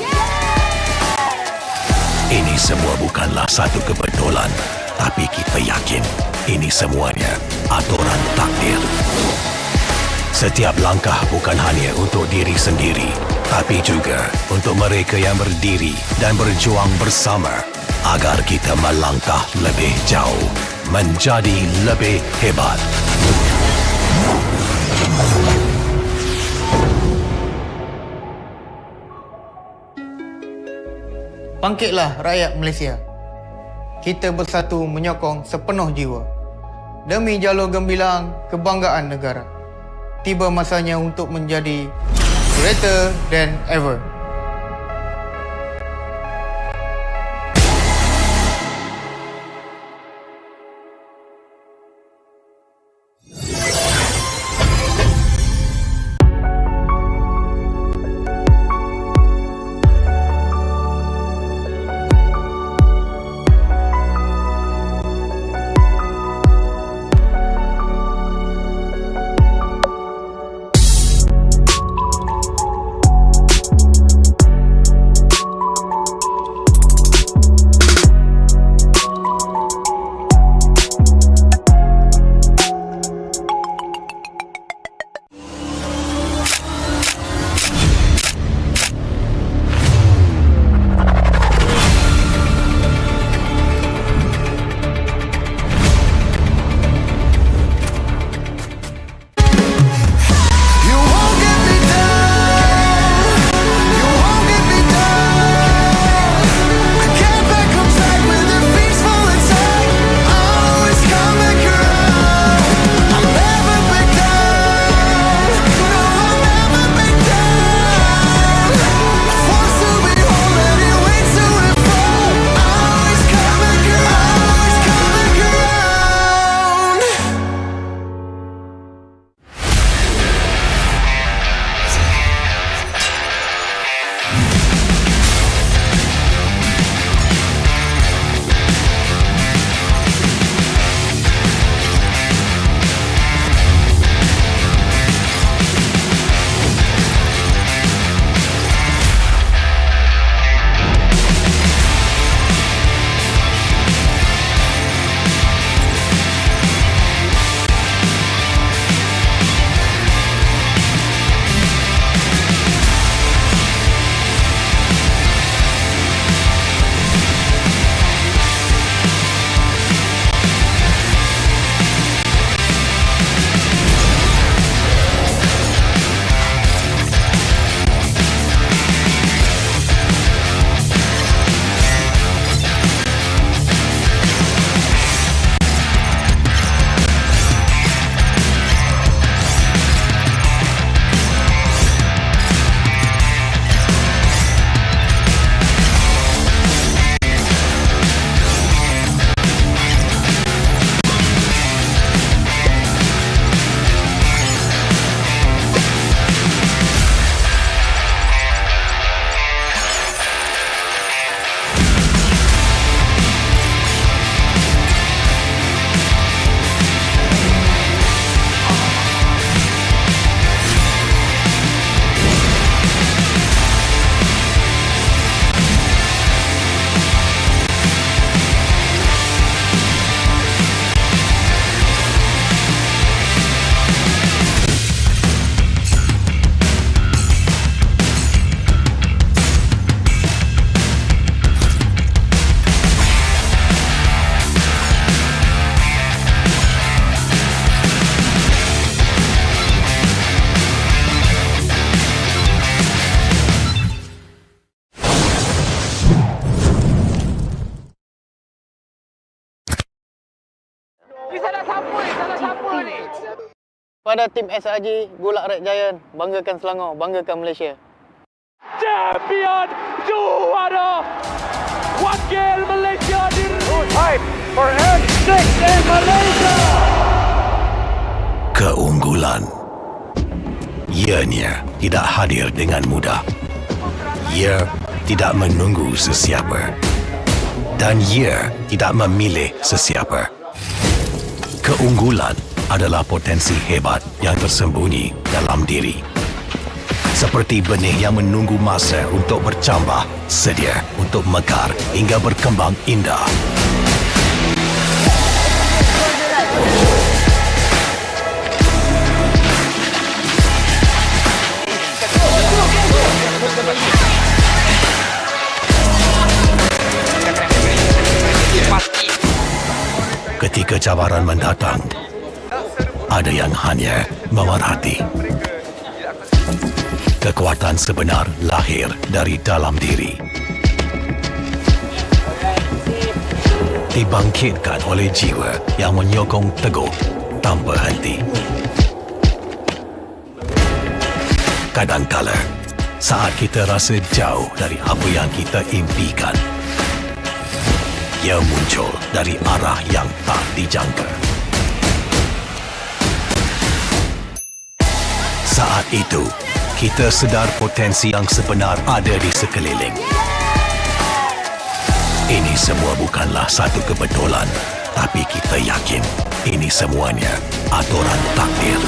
Ini semua bukanlah satu kebetulan, tapi kita yakin ini semuanya aturan takdir. Setiap langkah bukan hanya untuk diri sendiri, tapi juga untuk mereka yang berdiri dan berjuang bersama agar kita melangkah lebih jauh, menjadi lebih hebat. Bangkitlah rakyat Malaysia. Kita bersatu menyokong sepenuh jiwa. Demi jalur gemilang kebanggaan negara. Tiba masanya untuk menjadi greater than ever. Ni salah siapa ni? Pada tim SRG, Bulak Red Giant, banggakan Selangor, banggakan Malaysia. Champion juara wakil Malaysia Time for N6 in Malaysia. Keunggulan. Ianya tidak hadir dengan mudah. Ia tidak menunggu sesiapa. Dan ia tidak memilih sesiapa. Keunggulan adalah potensi hebat yang tersembunyi dalam diri. Seperti benih yang menunggu masa untuk bercambah, sedia untuk mekar hingga berkembang indah. Ketika cabaran mendatang, ada yang hanya memerhati. Kekuatan sebenar lahir dari dalam diri. Dibangkitkan oleh jiwa yang menyokong teguh tanpa henti. Kadangkala, saat kita rasa jauh dari apa yang kita impikan, ia muncul dari arah yang tak dijangka. Saat itu, kita sedar potensi yang sebenar ada di sekeliling. Ini semua bukanlah satu kebetulan, tapi kita yakin ini semuanya aturan takdir.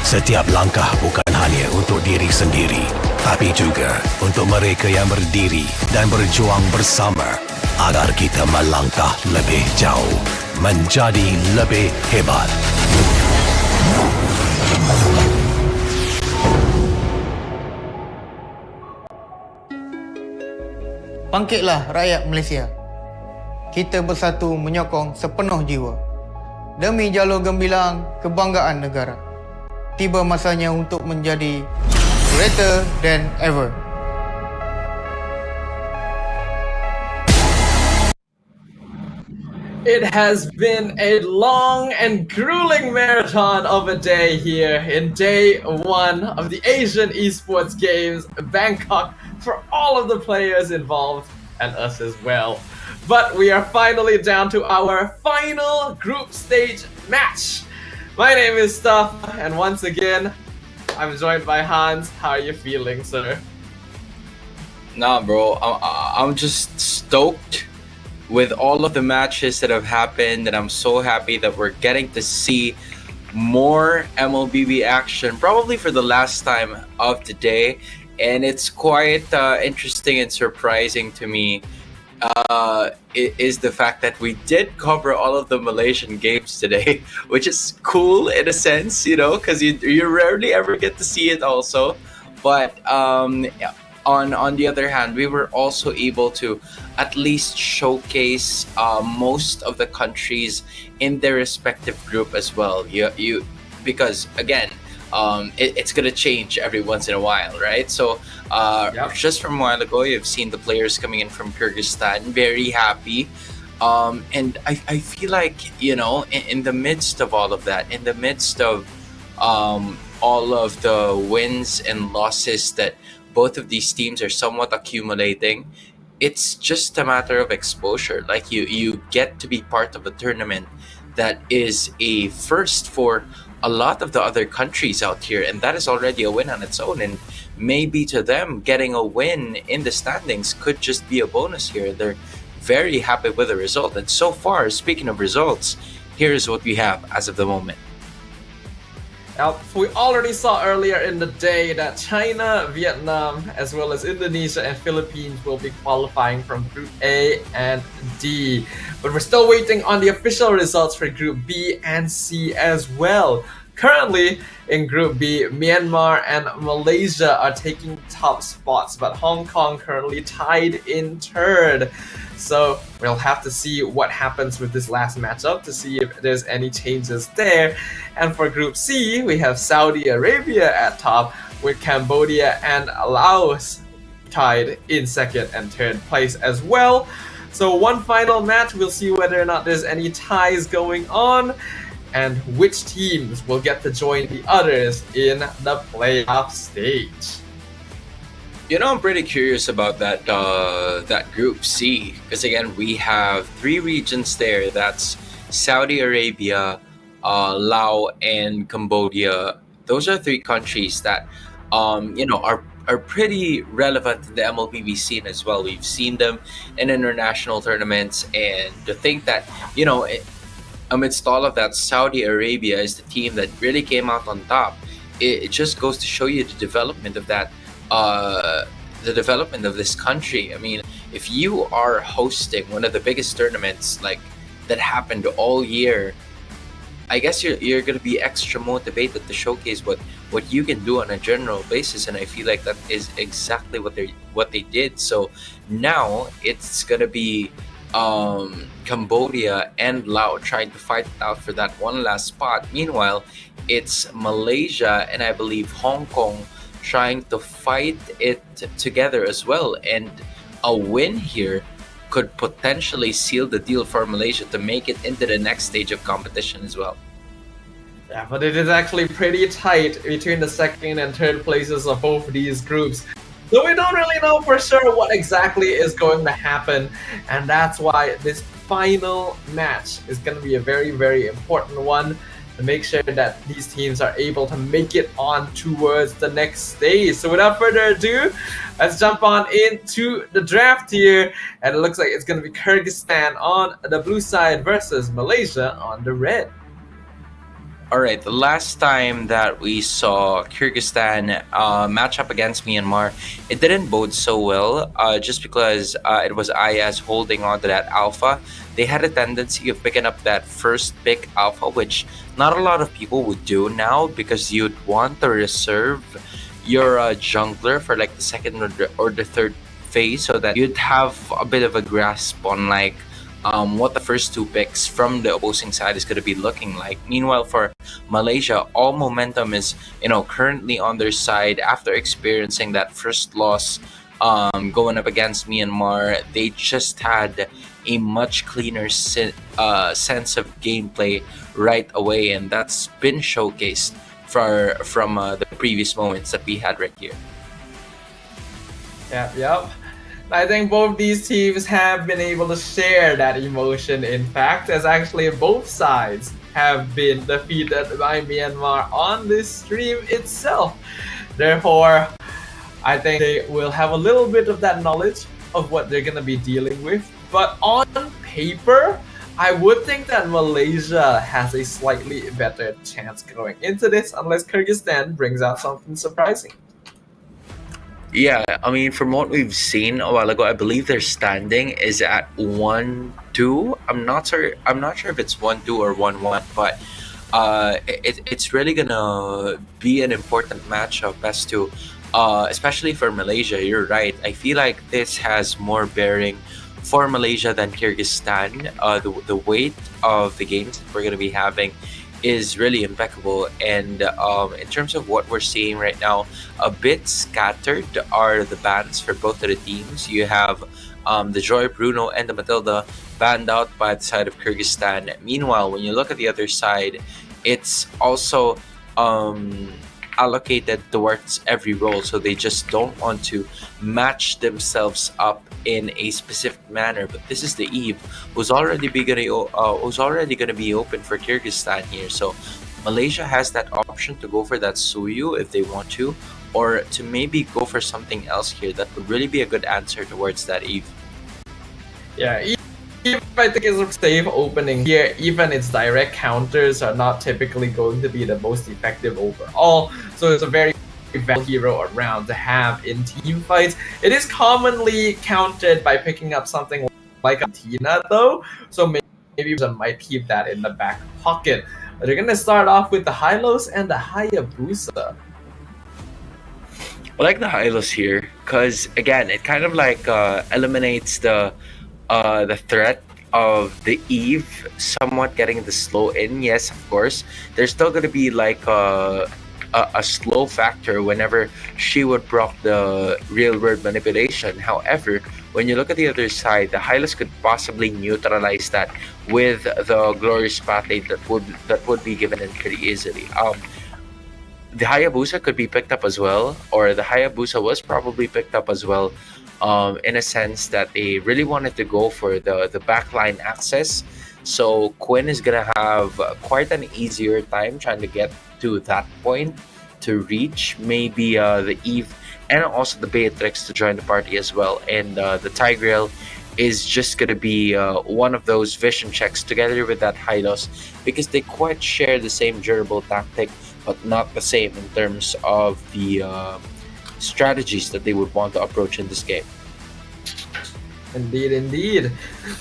Setiap langkah bukan hanya untuk diri sendiri, tapi juga untuk mereka yang berdiri dan berjuang bersama agar kita melangkah lebih jauh, menjadi lebih hebat. Bangkitlah rakyat Malaysia. Kita bersatu menyokong sepenuh jiwa. Demi jalur gemilang kebanggaan negara. Tiba masanya untuk menjadi greater than ever. It has been a long and grueling marathon of a day here in day one of the Asian Esports Games, Bangkok, for all of the players involved and us as well. But we are finally down to our final group stage match. My name is Stuff, and once again, I'm joined by Hans. How are you feeling, sir? Nah, bro, I'm just stoked with all of the matches that have happened, and I'm so happy that we're getting to see more MLBB action, probably for the last time of the day. And it's quite interesting and surprising to me is the fact that we did cover all of the Malaysian games today, which is cool in a sense, you know, because you rarely ever get to see it also. But on the other hand, we were also able to at least showcase most of the countries in their respective group as well. Because again, it's gonna change every once in a while, right? So just from a while ago, you've seen the players coming in from Kyrgyzstan, very happy. And I feel like, you know, in the midst of all of that, in the midst of all of the wins and losses that both of these teams are somewhat accumulating, it's just a matter of exposure. Like you get to be part of a tournament that is a first for a lot of the other countries out here, and that is already a win on its own. And maybe to them, getting a win in the standings could just be a bonus here. They're very happy with the result. And so far, speaking of results, here's what we have as of the moment. Now, we already saw earlier in the day that China, Vietnam, as well as Indonesia and Philippines will be qualifying from Group A and D. But we're still waiting on the official results for Group B and C as well. Currently, in Group B, Myanmar and Malaysia are taking top spots, but Hong Kong currently tied in third. So we'll have to see what happens with this last matchup to see if there's any changes there. And for Group C, we have Saudi Arabia at top, with Cambodia and Laos tied in second and third place as well. So one final match, we'll see whether or not there's any ties going on and which teams will get to join the others in the playoff stage. You know, I'm pretty curious about that that Group C, because again, we have three regions there. That's Saudi Arabia, Laos, and Cambodia. Those are three countries that are pretty relevant in the MLBB scene as well. We've seen them in international tournaments, and to think that amidst all of that, Saudi Arabia is the team that really came out on top. It just goes to show you the development of that. The development of this country. I mean, if you are hosting one of the biggest tournaments like that happened all year, I guess you're gonna be extra motivated to showcase what you can do on a general basis, and I feel like that is exactly what they did. So now it's gonna be Cambodia and Laos trying to fight it out for that one last spot. Meanwhile, it's Malaysia and I believe Hong Kong trying to fight it together as well, and a win here could potentially seal the deal for Malaysia to make it into the next stage of competition as well. Yeah, but it is actually pretty tight between the second and third places of both these groups. So we don't really know for sure what exactly is going to happen, and that's why this final match is going to be a very, very important one to make sure that these teams are able to make it on towards the next stage. So without further ado, let's jump on into the draft here. And it looks like it's going to be Kyrgyzstan on the blue side versus Malaysia on the red. All right, the last time that we saw Kyrgyzstan match up against Myanmar, it didn't bode so well just because it was IS holding on to that alpha. They had a tendency of picking up that first pick alpha, which not a lot of people would do now, because you'd want to reserve your jungler for like the second or the third phase, so that you'd have a bit of a grasp on like what the first two picks from the opposing side is going to be looking like. Meanwhile, for Malaysia, all momentum is currently on their side after experiencing that first loss going up against Myanmar. They just had a much cleaner sense of gameplay right away, and that's been showcased from the previous moments that we had right here. Yep. I think both these teams have been able to share that emotion, in fact, as actually both sides have been defeated by Myanmar on this stream itself. Therefore, I think they will have a little bit of that knowledge of what they're going to be dealing with. But on paper, I would think that Malaysia has a slightly better chance going into this, unless Kyrgyzstan brings out something surprising. Yeah, I mean, from what we've seen a while ago, I believe their standing is at 1-2. I'm not sure if it's 1-2 or 1-1, but it's really gonna be an important matchup as to, especially for Malaysia. You're right. I feel like this has more bearing for Malaysia than Kyrgyzstan. The weight of the games that we're gonna be having is really impeccable, and in terms of what we're seeing right now, a bit scattered are the bans for both of the teams. You have the Joy Bruno and the Matilda banned out by the side of Kyrgyzstan. Meanwhile, when you look at the other side, it's also allocated towards every role, so they just don't want to match themselves up in a specific manner. But this is the Eve who's already going to be open for Kyrgyzstan here, so Malaysia has that option to go for that Suyu if they want to, or to maybe go for something else here that would really be a good answer towards that Eve. Yeah, Eve I think is a safe opening here. Even its direct counters are not typically going to be the most effective overall, so it's a very valuable hero around to have in team fights. It is commonly countered by picking up something like a Tina though, so maybe I might keep that in the back pocket. But they're gonna start off with the Hylos and the Hayabusa. I like the Hylos here because again, it kind of like eliminates the threat of the Eve somewhat getting the slow in. Yes, of course, there's still gonna be like a slow factor whenever she would proc the real world manipulation. However, when you look at the other side, the Hylos could possibly neutralize that with the glorious path lane that would be given in pretty easily. The Hayabusa could be picked up as well, or the Hayabusa was probably picked up as well, in a sense that they really wanted to go for the backline access. So Quinn is gonna have quite an easier time trying to get to that point to reach maybe the Eve and also the Beatrix to join the party as well. And the Tigreal is just gonna be one of those vision checks together with that Hylos, because they quite share the same durable tactic, but not the same in terms of the strategies that they would want to approach in this game. Indeed.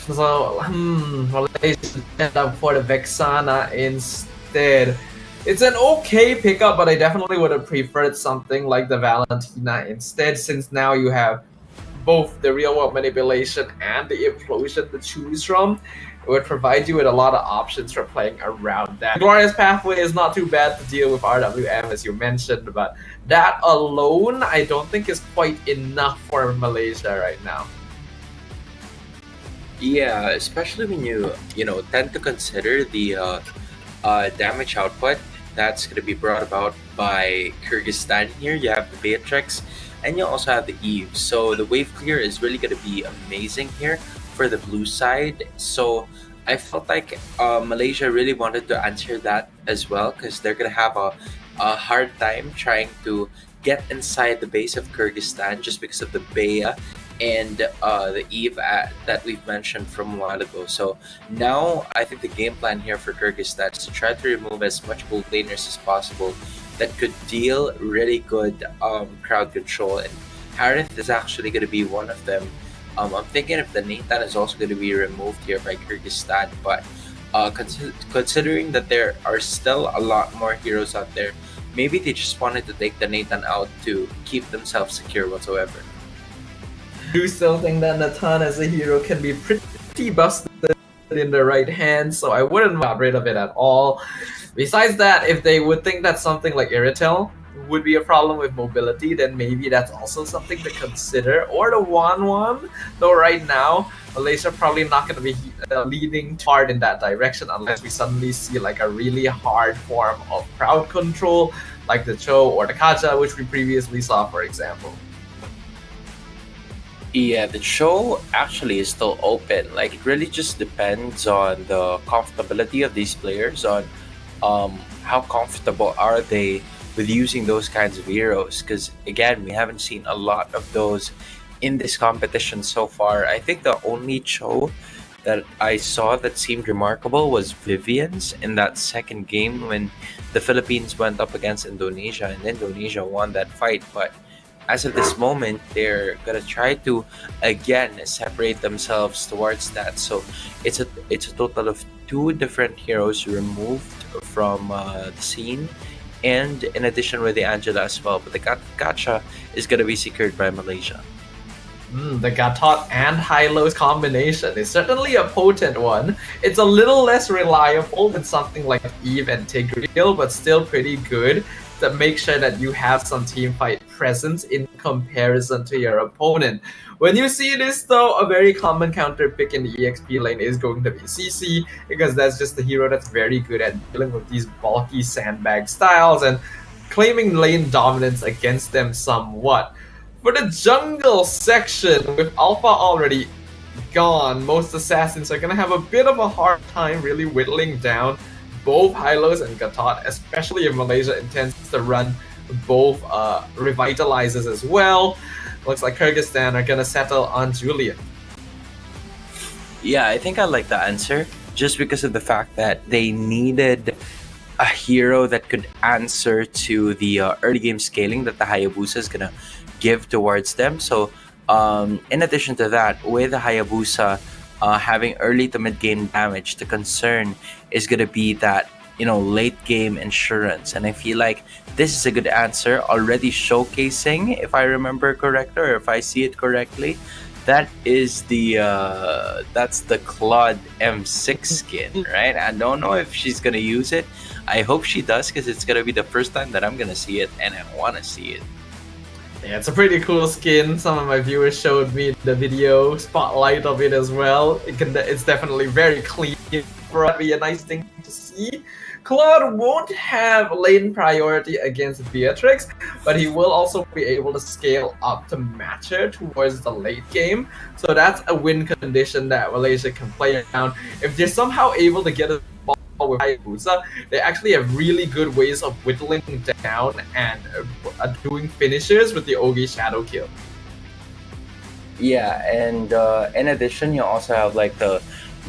So, Malaysia end up for the Vexana instead. It's an okay pickup, but I definitely would have preferred something like the Valentina instead, since now you have both the real world manipulation and the implosion to choose from. It would provide you with a lot of options for playing around that. Glorious Pathway is not too bad to deal with RWM, as you mentioned, but that alone I don't think is quite enough for Malaysia right now. Yeah, especially when you tend to consider the damage output that's going to be brought about by Kyrgyzstan here. You have the Beatrix, and you also have the Eve. So the wave clear is really going to be amazing here for the blue side. So I felt like Malaysia really wanted to answer that as well, because they're going to have a hard time trying to get inside the base of Kyrgyzstan just because of the Bea and the Eve that we've mentioned from a while ago. So now I think the game plan here for Kyrgyzstan is to try to remove as much gold laners as possible that could deal really good crowd control, and Harith is actually going to be one of them. I'm thinking if the Nathan is also going to be removed here by Kyrgyzstan, but considering that there are still a lot more heroes out there, maybe they just wanted to take the Nathan out to keep themselves secure whatsoever. I do still think that Nathan as a hero can be pretty busted in the right hands, so I wouldn't get rid of it at all. Besides that, if they would think that something like Iritel would be a problem with mobility, then maybe that's also something to consider. Or the Wan, though right now, Malaysia probably not going to be leading hard in that direction unless we suddenly see like a really hard form of crowd control, like the Cho or the Kaja, which we previously saw, for example. Yeah, the show actually is still open. Like, it really just depends on the comfortability of these players, on how comfortable are they with using those kinds of heroes. Because again, we haven't seen a lot of those in this competition so far. I think the only show that I saw that seemed remarkable was Vivian's in that second game when the Philippines went up against Indonesia, and Indonesia won that fight. But as of this moment, they're gonna try to again separate themselves towards that. So it's a total of 2 different heroes removed from the scene, and in addition with the Angela as well. But the Gacha is gonna be secured by Malaysia. The Gatot and Hylos combination is certainly a potent one. It's a little less reliable than something like Eve and Tigreal, but still pretty good to make sure that you have some teamfight presence in comparison to your opponent. When you see this though, a very common counter pick in the EXP lane is going to be CC, because that's just the hero that's very good at dealing with these bulky sandbag styles and claiming lane dominance against them somewhat. For the jungle section, with Alpha already gone, most assassins are going to have a bit of a hard time really whittling down both Hylos and Gatot, especially if Malaysia intends to run both revitalizers as well. Looks like Kyrgyzstan are going to settle on Julian. Yeah, I think I like the answer just because of the fact that they needed a hero that could answer to the early game scaling that the Hayabusa is going to give towards them. So in addition to that, with the Hayabusa having early to mid game damage, the concern is going to be that late game insurance, and I feel like this is a good answer, already showcasing, if I remember correctly or if I see it correctly, that is that's the Claude M6 skin, right? I don't know if she's gonna use it. I hope she does, because it's gonna be the first time that I'm gonna see it, and I want to see it. Yeah, it's a pretty cool skin. Some of my viewers showed me the video spotlight of it as well. It's definitely very clean. That'd be a nice thing to see. Claude won't have lane priority against Beatrix, but he will also be able to scale up to match her towards the late game. So that's a win condition that Malaysia can play around. If they're somehow able to get a ball with Hayabusa, they actually have really good ways of whittling down and doing finishers with the Ogi Shadow Kill. Yeah, and in addition, you also have like the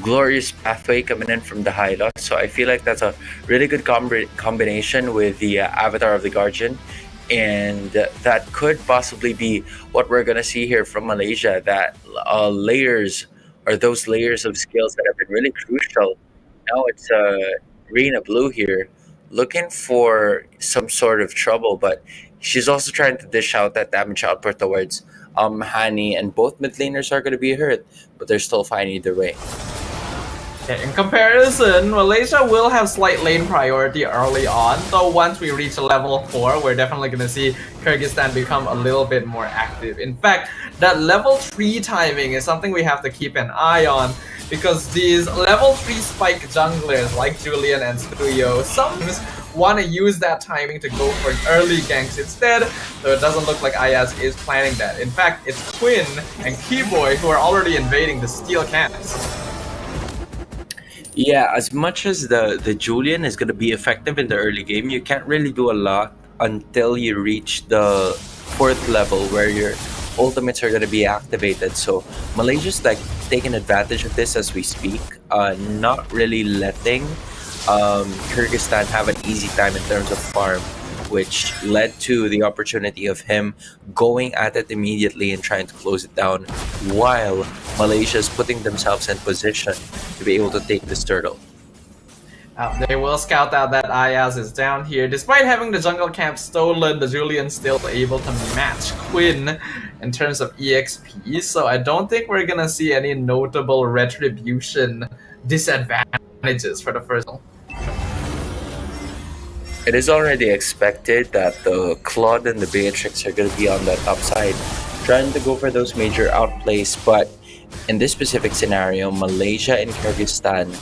glorious pathway coming in from the Hylos. So I feel like that's a really good combination with the Avatar of the Guardian. And that could possibly be what we're going to see here from Malaysia, that layers or those layers of skills that have been really crucial. Now it's Rena Blue here looking for some sort of trouble, but she's also trying to dish out that damage output towards Hani, and both mid laners are going to be hurt, but they're still fine either way. In comparison, Malaysia will have slight lane priority early on, though once we reach level 4, we're definitely going to see Kyrgyzstan become a little bit more active. In fact, that level 3 timing is something we have to keep an eye on, because these level 3 spike junglers like Julian and Stuyo sometimes want to use that timing to go for early ganks instead, so it doesn't look like Ayaz is planning that. In fact, it's Quinn and Keyboy who are already invading the steel camps. Yeah, as much as the Julian is going to be effective in the early game, you can't really do a lot until you reach the 4th level where your ultimates are going to be activated. So Malaysia's like taking advantage of this as we speak, not really letting Kyrgyzstan have an easy time in terms of farm, which led to the opportunity of him going at it immediately and trying to close it down, while Malaysia is putting themselves in position to be able to take this turtle. They will scout out that Ayaz is down here. Despite having the jungle camp stolen, the Julian's still able to match Quinn in terms of EXP, so I don't think we're gonna see any notable retribution disadvantages for the first one. It is already expected that the Claude and the Beatrix are going to be on the top side, trying to go for those major outplays, but in this specific scenario, Malaysia and Kyrgyzstan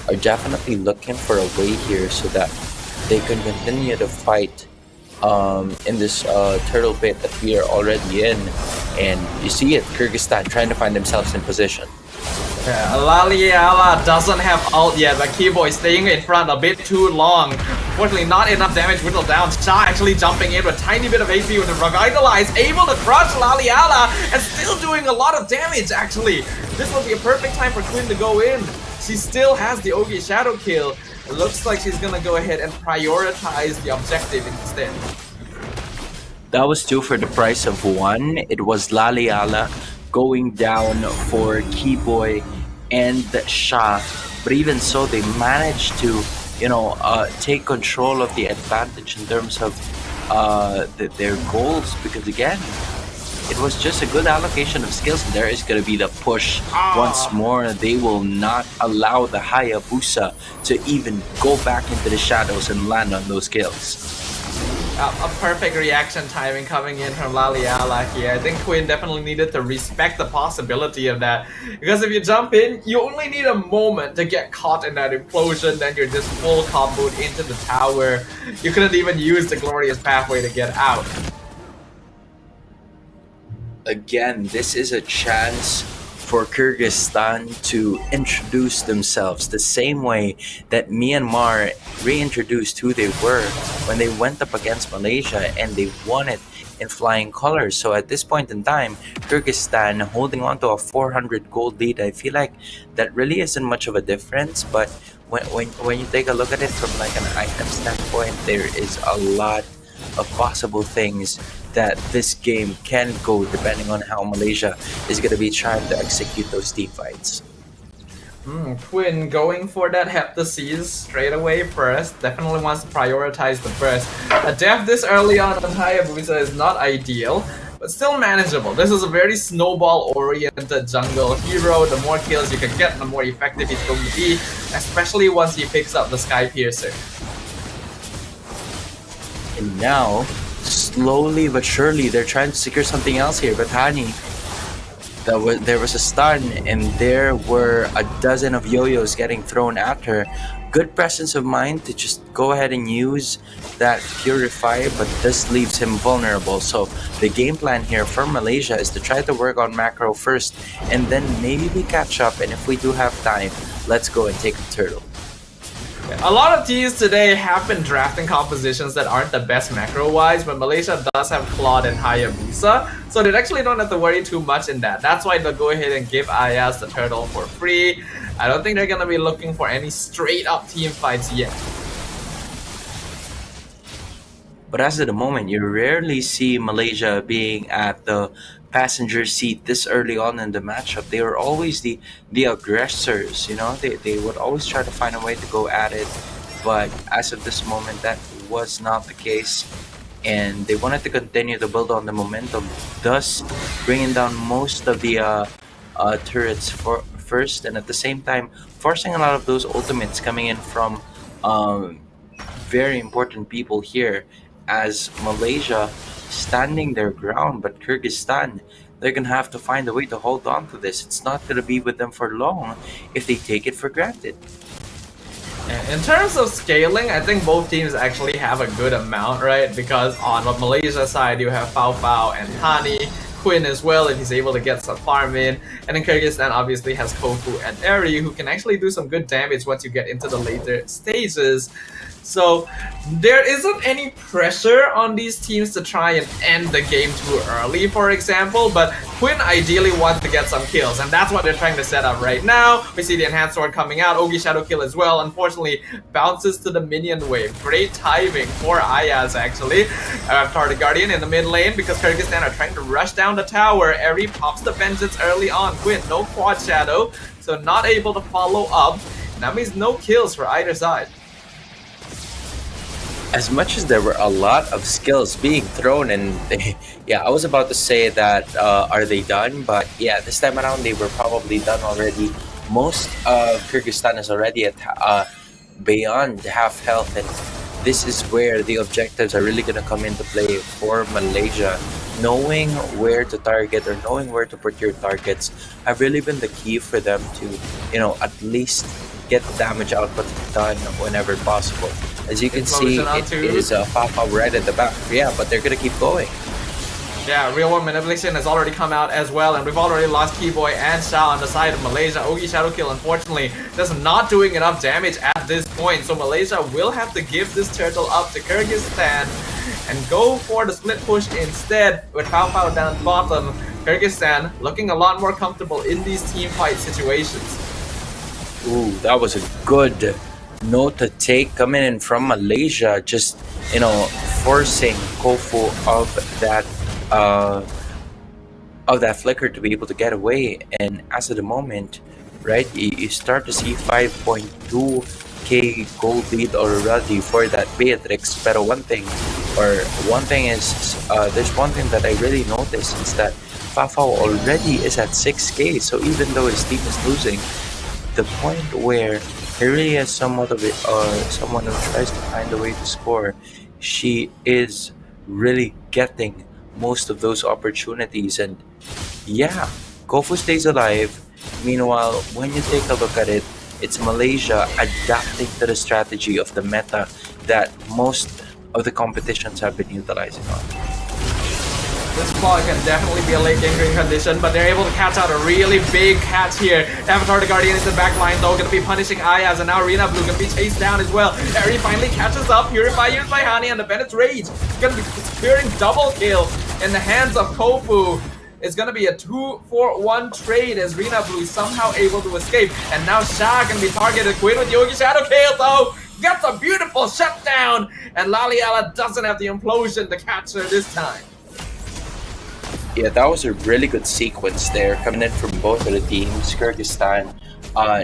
are definitely looking for a way here so that they can continue to fight in this turtle pit that we are already in. And you see it, Kyrgyzstan trying to find themselves in position. Yeah, Laliala doesn't have ult yet, but Keyboy staying in front a bit too long. Unfortunately, not enough damage whittled down. Sha actually jumping in with a tiny bit of HP with the Revitalize, able to crush Laliala and still doing a lot of damage actually. This would be a perfect time for Quinn to go in. She still has the Ogi Shadow Kill. It looks like she's gonna go ahead and prioritize the objective instead. That was 2 for the price of 1. It was Laliala going down for Keyboy and Sha, but even so, they managed to, take control of the advantage in terms of their goals, because again, it was just a good allocation of skills, and there is going to be the push once more. They will not allow the Hayabusa to even go back into the shadows and land on those kills. A perfect reaction timing coming in from Laliala here. I think Quinn definitely needed to respect the possibility of that, because if you jump in, you only need a moment to get caught in that implosion, then you're just full comboed into the tower. You couldn't even use the glorious pathway to get out. Again, this is a chance for Kyrgyzstan to introduce themselves the same way that Myanmar reintroduced who they were when they went up against Malaysia and they won it in flying colors. So at this point in time, Kyrgyzstan holding on to a 400 gold lead, I feel like that really isn't much of a difference, but when you take a look at it from like an item standpoint, there is a lot of possible things that this game can go depending on how Malaysia is going to be trying to execute those team fights. Quinn going for that Heptaseas straight away first. Definitely wants to prioritize the burst. A death this early on Hayabusa is not ideal, but still manageable. This is a very snowball-oriented jungle hero. The more kills you can get, the more effective he's going to be, especially once he picks up the Sky Piercer. And now, slowly but surely they're trying to secure something else here. But Hani, there was a stun, and there were a dozen of yo-yos getting thrown at her. Good presence of mind to just go ahead and use that Purify, but this leaves him vulnerable. So the game plan here for Malaysia is to try to work on macro first, and then maybe we catch up, and if we do have time, let's go and take the turtle. A lot of teams today have been drafting compositions that aren't the best macro-wise, but Malaysia does have Claude and Hayabusa, so they actually don't have to worry too much in that. That's why they'll go ahead and give Ayaz the turtle for free. I don't think they're gonna be looking for any straight-up team fights yet. But as of the moment, you rarely see Malaysia being at the passenger seat this early on in the matchup. They were always the aggressors, you know. They would always try to find a way to go at it. But as of this moment, that was not the case. And they wanted to continue to build on the momentum, thus bringing down most of the turrets first, and at the same time forcing a lot of those ultimates coming in from very important people here, as Malaysia standing their ground. But Kyrgyzstan, they're gonna have to find a way to hold on to this. It's not gonna be with them for long if they take it for granted. In terms of scaling, I think both teams actually have a good amount, right? Because on the Malaysia side, you have Fao Fao and Hani, Quinn as well, if he's able to get some farm in. And then Kyrgyzstan obviously has Kofu and Eri, who can actually do some good damage once you get into the later stages. So there isn't any pressure on these teams to try and end the game too early, for example, but Quinn ideally wants to get some kills, and that's what they're trying to set up right now. We see the Enhanced Sword coming out, Ogi Shadow Kill as well, unfortunately bounces to the minion wave. Great timing for Ayaz actually. Target Guardian in the mid lane because Kyrgyzstan are trying to rush down the tower. Eri pops the Vengeance early on. Quinn, no Quad Shadow, so not able to follow up. That means no kills for either side. As much as there were a lot of skills being thrown, and yeah, I was about to say that are they done, but yeah, this time around they were probably done already. Most of Kyrgyzstan is already at beyond half health, and this is where the objectives are really going to come into play for Malaysia. Knowing where to target or knowing where to put your targets have really been the key for them to, you know, at least get damage output done whenever possible. As you can see, it is Fafa right at the back. Yeah, but they're gonna keep going. Yeah, Real World Manipulation has already come out as well, and we've already lost Keyboy and Shao on the side of Malaysia. Ogi Shadow Kill, unfortunately, just not doing enough damage at this point, so Malaysia will have to give this turtle up to Kyrgyzstan and go for the split push instead with Fao Fao down bottom. Kyrgyzstan looking a lot more comfortable in these team fight situations. Ooh, that was a good note to take coming in from Malaysia, just, you know, forcing Kofu of that flicker to be able to get away. And as of the moment, right, you start to see 5.2k gold lead already for that Beatrix. Pero one thing is, there's one thing that I really noticed is that Fafao already is at 6k, so even though his team is losing, the point where he really has somewhat of it, someone who tries to find a way to score, she is really getting most of those opportunities. And yeah, Kofu stays alive. Meanwhile, when you take a look at it, it's Malaysia adapting to the strategy of the meta that most of the competitions have been utilizing on. This claw can definitely be a late game green condition, but they're able to catch out a really big catch here. Avatar the Guardian is the back line though, gonna be punishing Ayaz, and now Arena Blue gonna be chased down as well. Eri finally catches up, Purify used by Hani, and the Bennett's Rage is gonna be securing double kill in the hands of Kofu. It's gonna be a 2-for-1 trade as Rina Blue is somehow able to escape, and now Shah can be targeted. Quinn with Yogi Shadow Kill though, gets a beautiful shutdown, and Laliala doesn't have the implosion to catch her this time. Yeah, that was a really good sequence there coming in from both of the teams. Kyrgyzstan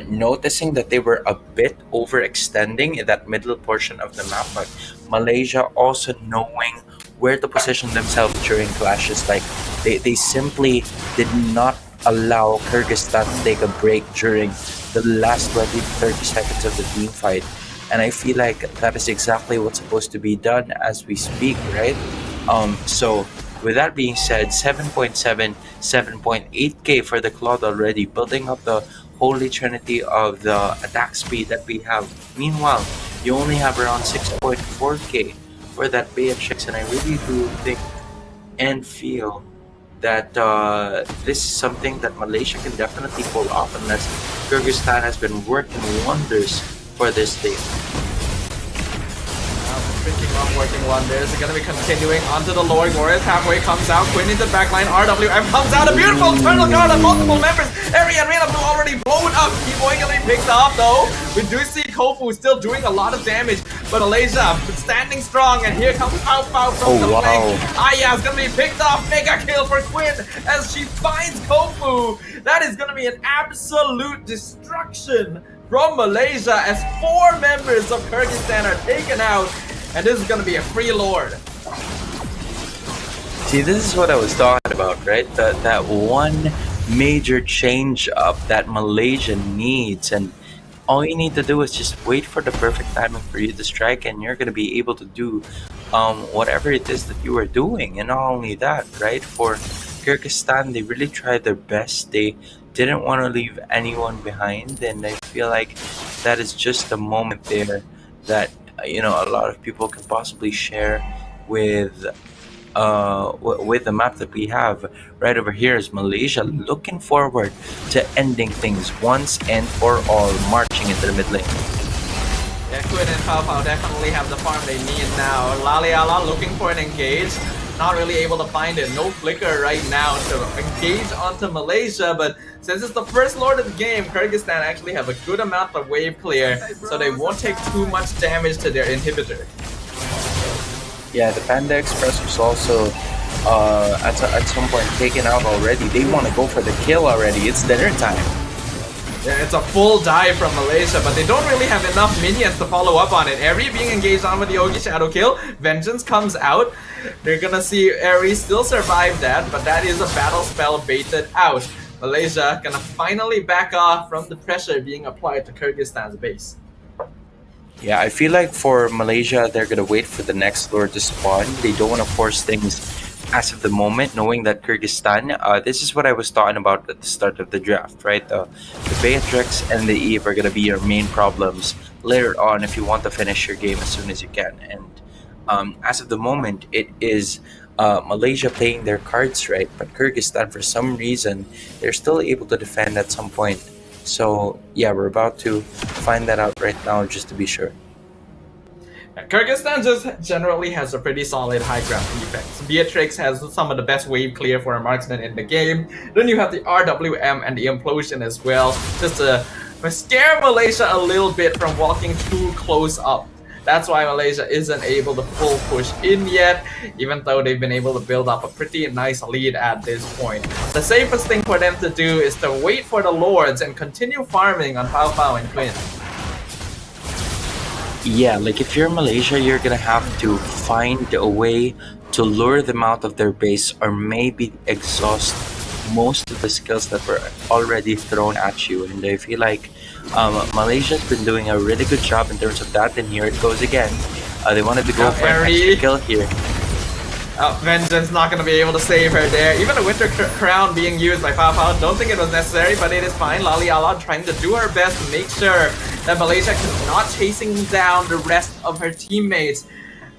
noticing that they were a bit overextending in that middle portion of the map, but Malaysia also knowing where to position themselves during clashes. Like they simply did not allow Kyrgyzstan to take a break during the last 20 to 30 seconds of the team fight, and I feel like that is exactly what's supposed to be done as we speak, right? So with that being said, 7.7, 7.8k for the Claude already, building up the holy trinity of the attack speed that we have. Meanwhile, you only have around 6.4k for that Beatrix, and I really do think and feel that this is something that Malaysia can definitely pull off unless Kyrgyzstan has been working wonders for this team. Picking up working wonders. They're gonna be continuing onto the Lord Warriors. Halfway comes out. Quinn into the backline. RWM comes out. A beautiful turtle guard on multiple members. Area and Reina Blue already blown up. Keep gonna be picked off though. We do see Kofu still doing a lot of damage, but Malaysia standing strong. And here comes Pao Pao from the flank. Aya's gonna be picked off. Mega kill for Quinn as she finds Kofu. That is gonna be an absolute destruction from Malaysia as 4 members of Kyrgyzstan are taken out. And this is gonna be a free Lord. See, this is what I was talking about, right? That one major change up that Malaysia needs, and all you need to do is just wait for the perfect timing for you to strike, and you're gonna be able to do whatever it is that you are doing. And not only that, right? For Kyrgyzstan, they really tried their best. They didn't want to leave anyone behind, and I feel like that is just a moment there that a lot of people can possibly share with the map that we have right over here. Is Malaysia looking forward to ending things once and for all, marching into the mid lane. Yeah, Quinn and Pao Pao definitely have the farm they need now. Laliala looking for an engage. Not really able to find it. No flicker right now to engage onto Malaysia, but since it's the first Lord of the game, Kyrgyzstan actually have a good amount of wave clear, so they won't take too much damage to their inhibitor. Yeah, the Panda Express was also at some point taken out already. They want to go for the kill already. It's dinner time. Yeah, it's a full dive from Malaysia, but they don't really have enough minions to follow up on it. Eri being engaged on with the Ogi Shadow kill. Vengeance comes out. They're gonna see Eri still survive that, but that is a battle spell baited out. Malaysia gonna finally back off from the pressure being applied to Kyrgyzstan's base. Yeah, I feel like for Malaysia, they're gonna wait for the next Lord to spawn. They don't want to force things as of the moment, knowing that Kyrgyzstan, this is what I was talking about at the start of the draft, right? The Beatrix and the Eve are going to be your main problems later on if you want to finish your game as soon as you can. And as of the moment, it is Malaysia playing their cards right, but Kyrgyzstan, for some reason, they're still able to defend at some point. So yeah, we're about to find that out right now just to be sure. Kyrgyzstan just generally has a pretty solid high ground defense. Beatrix has some of the best wave clear for a marksman in the game. Then you have the RWM and the Implosion as well, just to scare Malaysia a little bit from walking too close up. That's why Malaysia isn't able to full push in yet, even though they've been able to build up a pretty nice lead at this point. The safest thing for them to do is to wait for the Lords and continue farming on Pao Pao and Quinn. Yeah, like if you're Malaysia, you're gonna have to find a way to lure them out of their base, or maybe exhaust most of the skills that were already thrown at you. And I feel like Malaysia's been doing a really good job in terms of that. And here it goes again. They wanted to go for an extra kill here. Vengeance not going to be able to save her there. Even the Winter Crown being used by Pao Pao, don't think it was necessary, but it is fine. Laliala trying to do her best to make sure that Malaysia is not chasing down the rest of her teammates.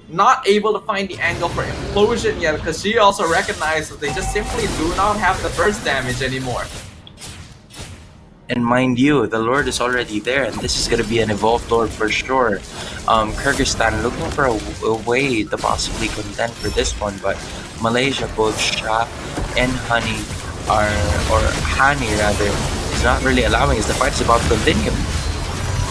Not able to find the angle for Implosion yet, because she also recognizes they just simply do not have the burst damage anymore. And mind you, the Lord is already there, and this is going to be an evolved Lord for sure. Kyrgyzstan looking for a way to possibly contend for this one, but Malaysia, both Shah and Honey or Hani rather, is not really allowing as the fight is about to continue.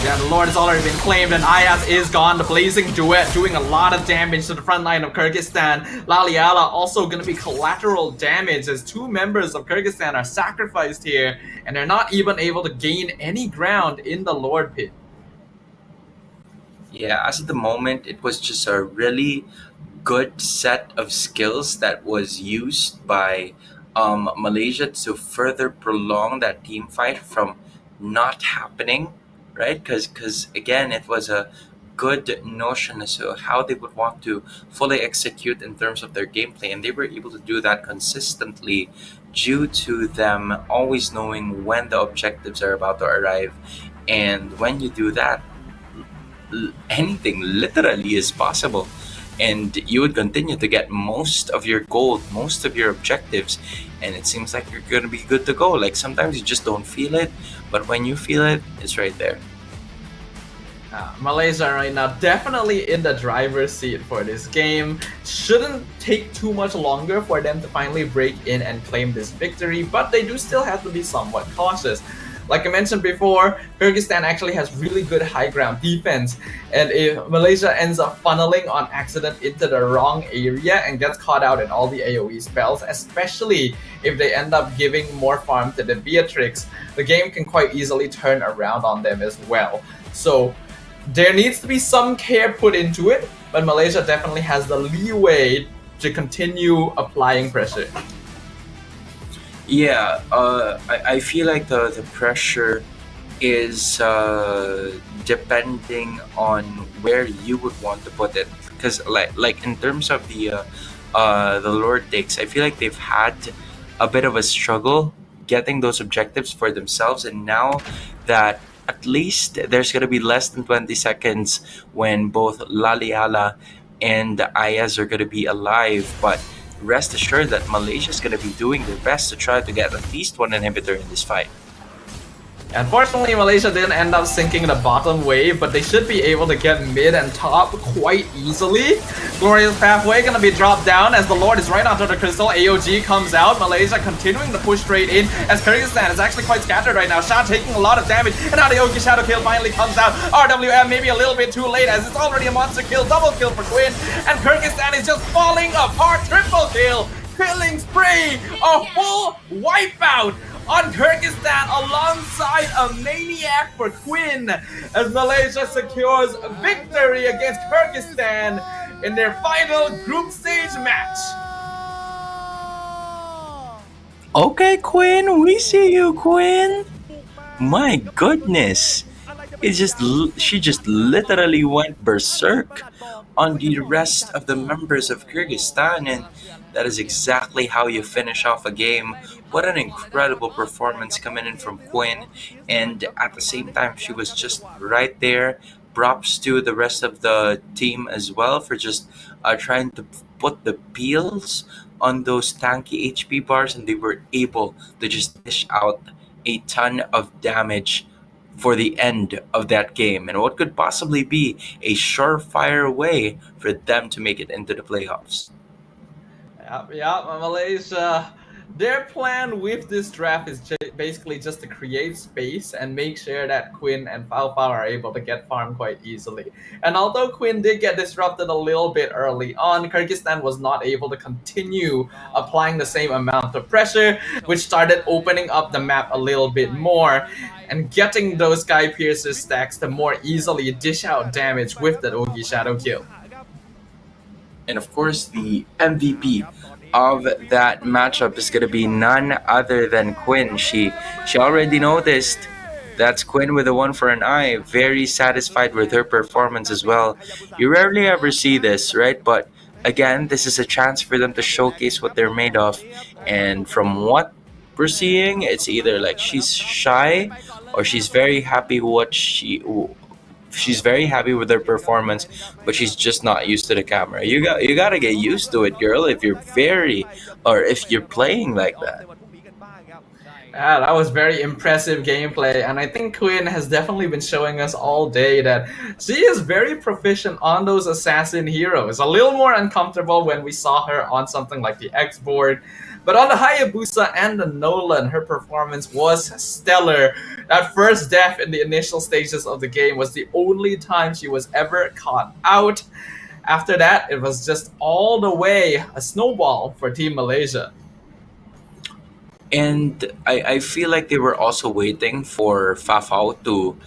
Yeah, the Lord has already been claimed, and Ayaz is gone. The Blazing Duet doing a lot of damage to the front line of Kyrgyzstan. Laliala also going to be collateral damage as 2 members of Kyrgyzstan are sacrificed here, and they're not even able to gain any ground in the Lord pit. Yeah, as of the moment, it was just a really good set of skills that was used by Malaysia to further prolong that team fight from not happening. Right, because again, it was a good notion as to how they would want to fully execute in terms of their gameplay, and they were able to do that consistently due to them always knowing when the objectives are about to arrive. And when you do that, anything literally is possible, and you would continue to get most of your gold, most of your objectives, and it seems like you're gonna be good to go. Like sometimes you just don't feel it, but when you feel it, it's right there. Malaysia right now definitely in the driver's seat for this game. Shouldn't take too much longer for them to finally break in and claim this victory, but they do still have to be somewhat cautious. Like I mentioned before, Kyrgyzstan actually has really good high ground defense, and if Malaysia ends up funneling on accident into the wrong area and gets caught out in all the AoE spells, especially if they end up giving more farm to the Beatrix, the game can quite easily turn around on them as well. So there needs to be some care put into it, but Malaysia definitely has the leeway to continue applying pressure. Yeah, I feel like the pressure is depending on where you would want to put it. Because like in terms of the Lord Dicks, I feel like they've had a bit of a struggle getting those objectives for themselves, and now that at least there's gonna be less than 20 seconds when both Laliala and Ayaz are gonna be alive, but rest assured that Malaysia is going to be doing their best to try to get at least one inhibitor in this fight. Unfortunately, Malaysia didn't end up sinking the bottom wave, but they should be able to get mid and top quite easily. Glorious Pathway gonna be dropped down as the Lord is right onto the crystal. AOG comes out. Malaysia continuing to push straight in as Kyrgyzstan is actually quite scattered right now. Shah taking a lot of damage, and now the Oki Shadow kill finally comes out. RWM maybe a little bit too late as it's already a monster kill. Double kill for Quinn, and Kyrgyzstan is just falling apart. Triple kill. Killing spree, a full wipeout on Kyrgyzstan alongside a maniac for Quinn as Malaysia secures a victory against Kyrgyzstan in their final group stage match. Okay, Quinn, we see you, Quinn. My goodness. She just literally went berserk on the rest of the members of Kyrgyzstan, and that is exactly how you finish off a game. What an incredible performance coming in from Quinn, and at the same time she was just right there. Props to the rest of the team as well for just trying to put the peels on those tanky HP bars, and they were able to just dish out a ton of damage for the end of that game, and what could possibly be a surefire way for them to make it into the playoffs. Yep, Malaysia. Their plan with this draft is basically just to create space and make sure that Quinn and Fao Fao are able to get farmed quite easily. And although Quinn did get disrupted a little bit early on, Kyrgyzstan was not able to continue applying the same amount of pressure, which started opening up the map a little bit more and getting those Sky Piercer stacks to more easily dish out damage with that Ogi Shadow kill. And of course, the MVP of that matchup is going to be none other than Quinn. She already noticed that's Quinn with a 1 for an eye. Very satisfied with her performance as well. You rarely ever see this, right? But again, this is a chance for them to showcase what they're made of. And from what we're seeing, it's either like she's shy or she's very happy she's very happy with her performance, but she's just not used to the camera. You gotta get used to it, girl, if you're playing like that. Yeah, that was very impressive gameplay, and I think Quinn has definitely been showing us all day that she is very proficient on those assassin heroes. A little more uncomfortable when we saw her on something like the X-Board, but on the Hayabusa and the Nolan, her performance was stellar. That first death in the initial stages of the game was the only time she was ever caught out. After that, it was just all the way a snowball for Team Malaysia. And I feel like they were also waiting for Fafao to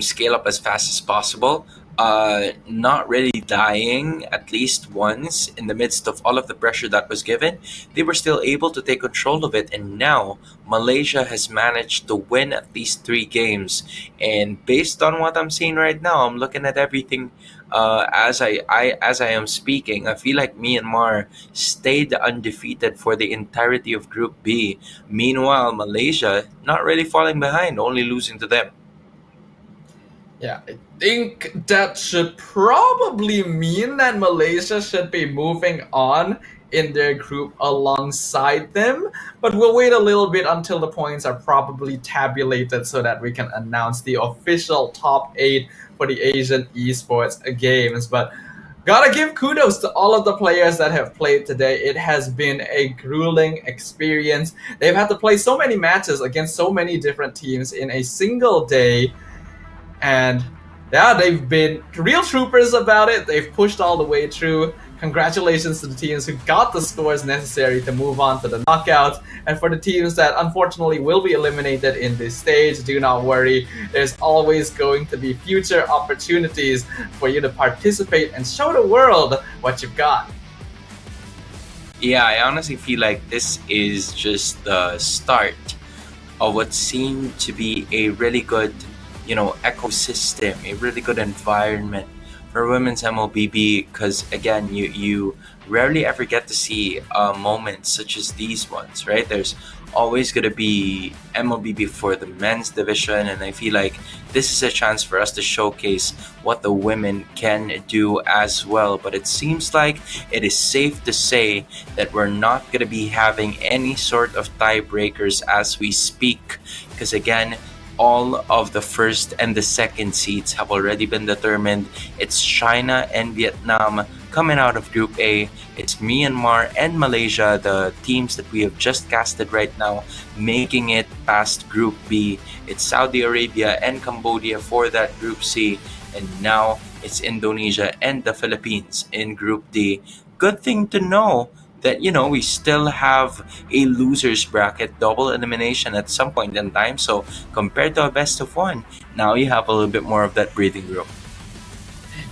scale up as fast as possible. not really dying at least once in the midst of all of the pressure that was given. They were still able to take control of it, and now Malaysia has managed to win at least 3 games. And based on what I'm seeing right now, I'm looking at everything as I am speaking. I feel like Myanmar stayed undefeated for the entirety of Group B. Meanwhile, Malaysia not really falling behind, only losing to them. Yeah, I think that should probably mean that Malaysia should be moving on in their group alongside them, but we'll wait a little bit until the points are probably tabulated so that we can announce the official top 8 for the Asian Esports Games. But gotta give kudos to all of the players that have played today. It has been a grueling experience. They've had to play so many matches against so many different teams in a single day. And yeah, they've been real troopers about it. They've pushed all the way through. Congratulations to the teams who got the scores necessary to move on to the knockouts. And for the teams that unfortunately will be eliminated in this stage, do not worry. There's always going to be future opportunities for you to participate and show the world what you've got. Yeah, I honestly feel like this is just the start of what seemed to be a really good, ecosystem, a really good environment for women's MLBB, because again, you rarely ever get to see moments such as these ones, right? There's always going to be MLBB for the men's division, and I feel like this is a chance for us to showcase what the women can do as well. But it seems like it is safe to say that we're not going to be having any sort of tiebreakers as we speak, because again, all of the first and the second seeds have already been determined. It's China and Vietnam coming out of Group A. It's Myanmar and Malaysia, the teams that we have just casted right now, making it past Group B. It's Saudi Arabia and Cambodia for that Group C. And now it's Indonesia and the Philippines in Group D. Good thing to know that, we still have a loser's bracket, double elimination at some point in time. So compared to a best of 1, now you have a little bit more of that breathing room.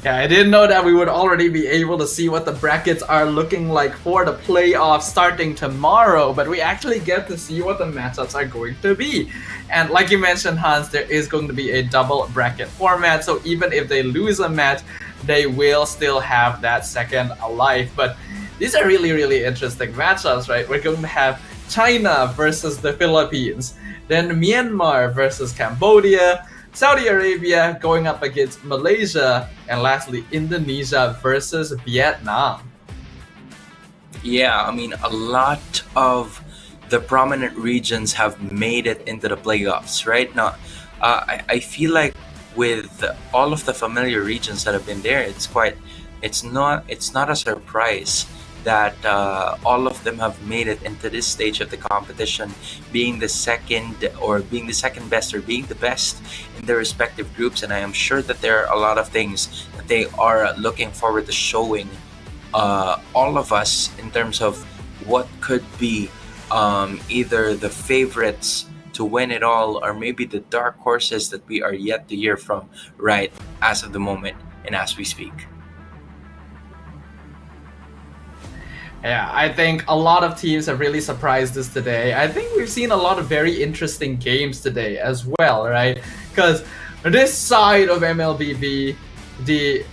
Yeah, I didn't know that we would already be able to see what the brackets are looking like for the playoffs starting tomorrow, but we actually get to see what the matchups are going to be. And like you mentioned, Hans, there is going to be a double bracket format, so even if they lose a match, they will still have that second life. But these are really, really interesting matchups, right? We're going to have China versus the Philippines, then Myanmar versus Cambodia, Saudi Arabia going up against Malaysia, and lastly, Indonesia versus Vietnam. Yeah, I mean, a lot of the prominent regions have made it into the playoffs, right? Now, I feel like with all of the familiar regions that have been there, it's not a surprise that all of them have made it into this stage of the competition, being the second best or being the best in their respective groups. And I am sure that there are a lot of things that they are looking forward to showing all of us in terms of what could be either the favorites to win it all, or maybe the dark horses that we are yet to hear from right as of the moment and as we speak. Yeah, I think a lot of teams have really surprised us today. I think we've seen a lot of very interesting games today as well, right? Because this side of MLBB, the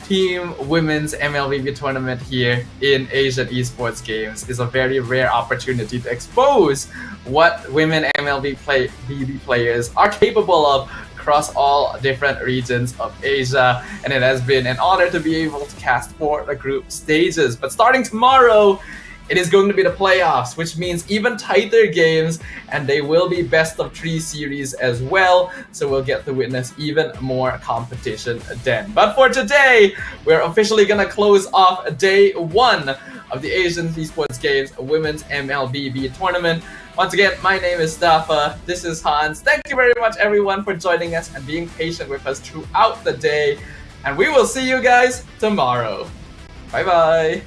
team women's MLBB tournament here in Asian Esports Games, is a very rare opportunity to expose what women MLBB players are capable of across all different regions of Asia, and it has been an honor to be able to cast for the group stages. But starting tomorrow, it is going to be the playoffs, which means even tighter games, and they will be best of 3 series as well, so we'll get to witness even more competition then. But for today, we're officially gonna close off day 1 of the Asian Esports Games Women's MLBB Tournament. Once again, my name is Dafa, this is Hans. Thank you very much everyone for joining us and being patient with us throughout the day, and we will see you guys tomorrow. Bye bye.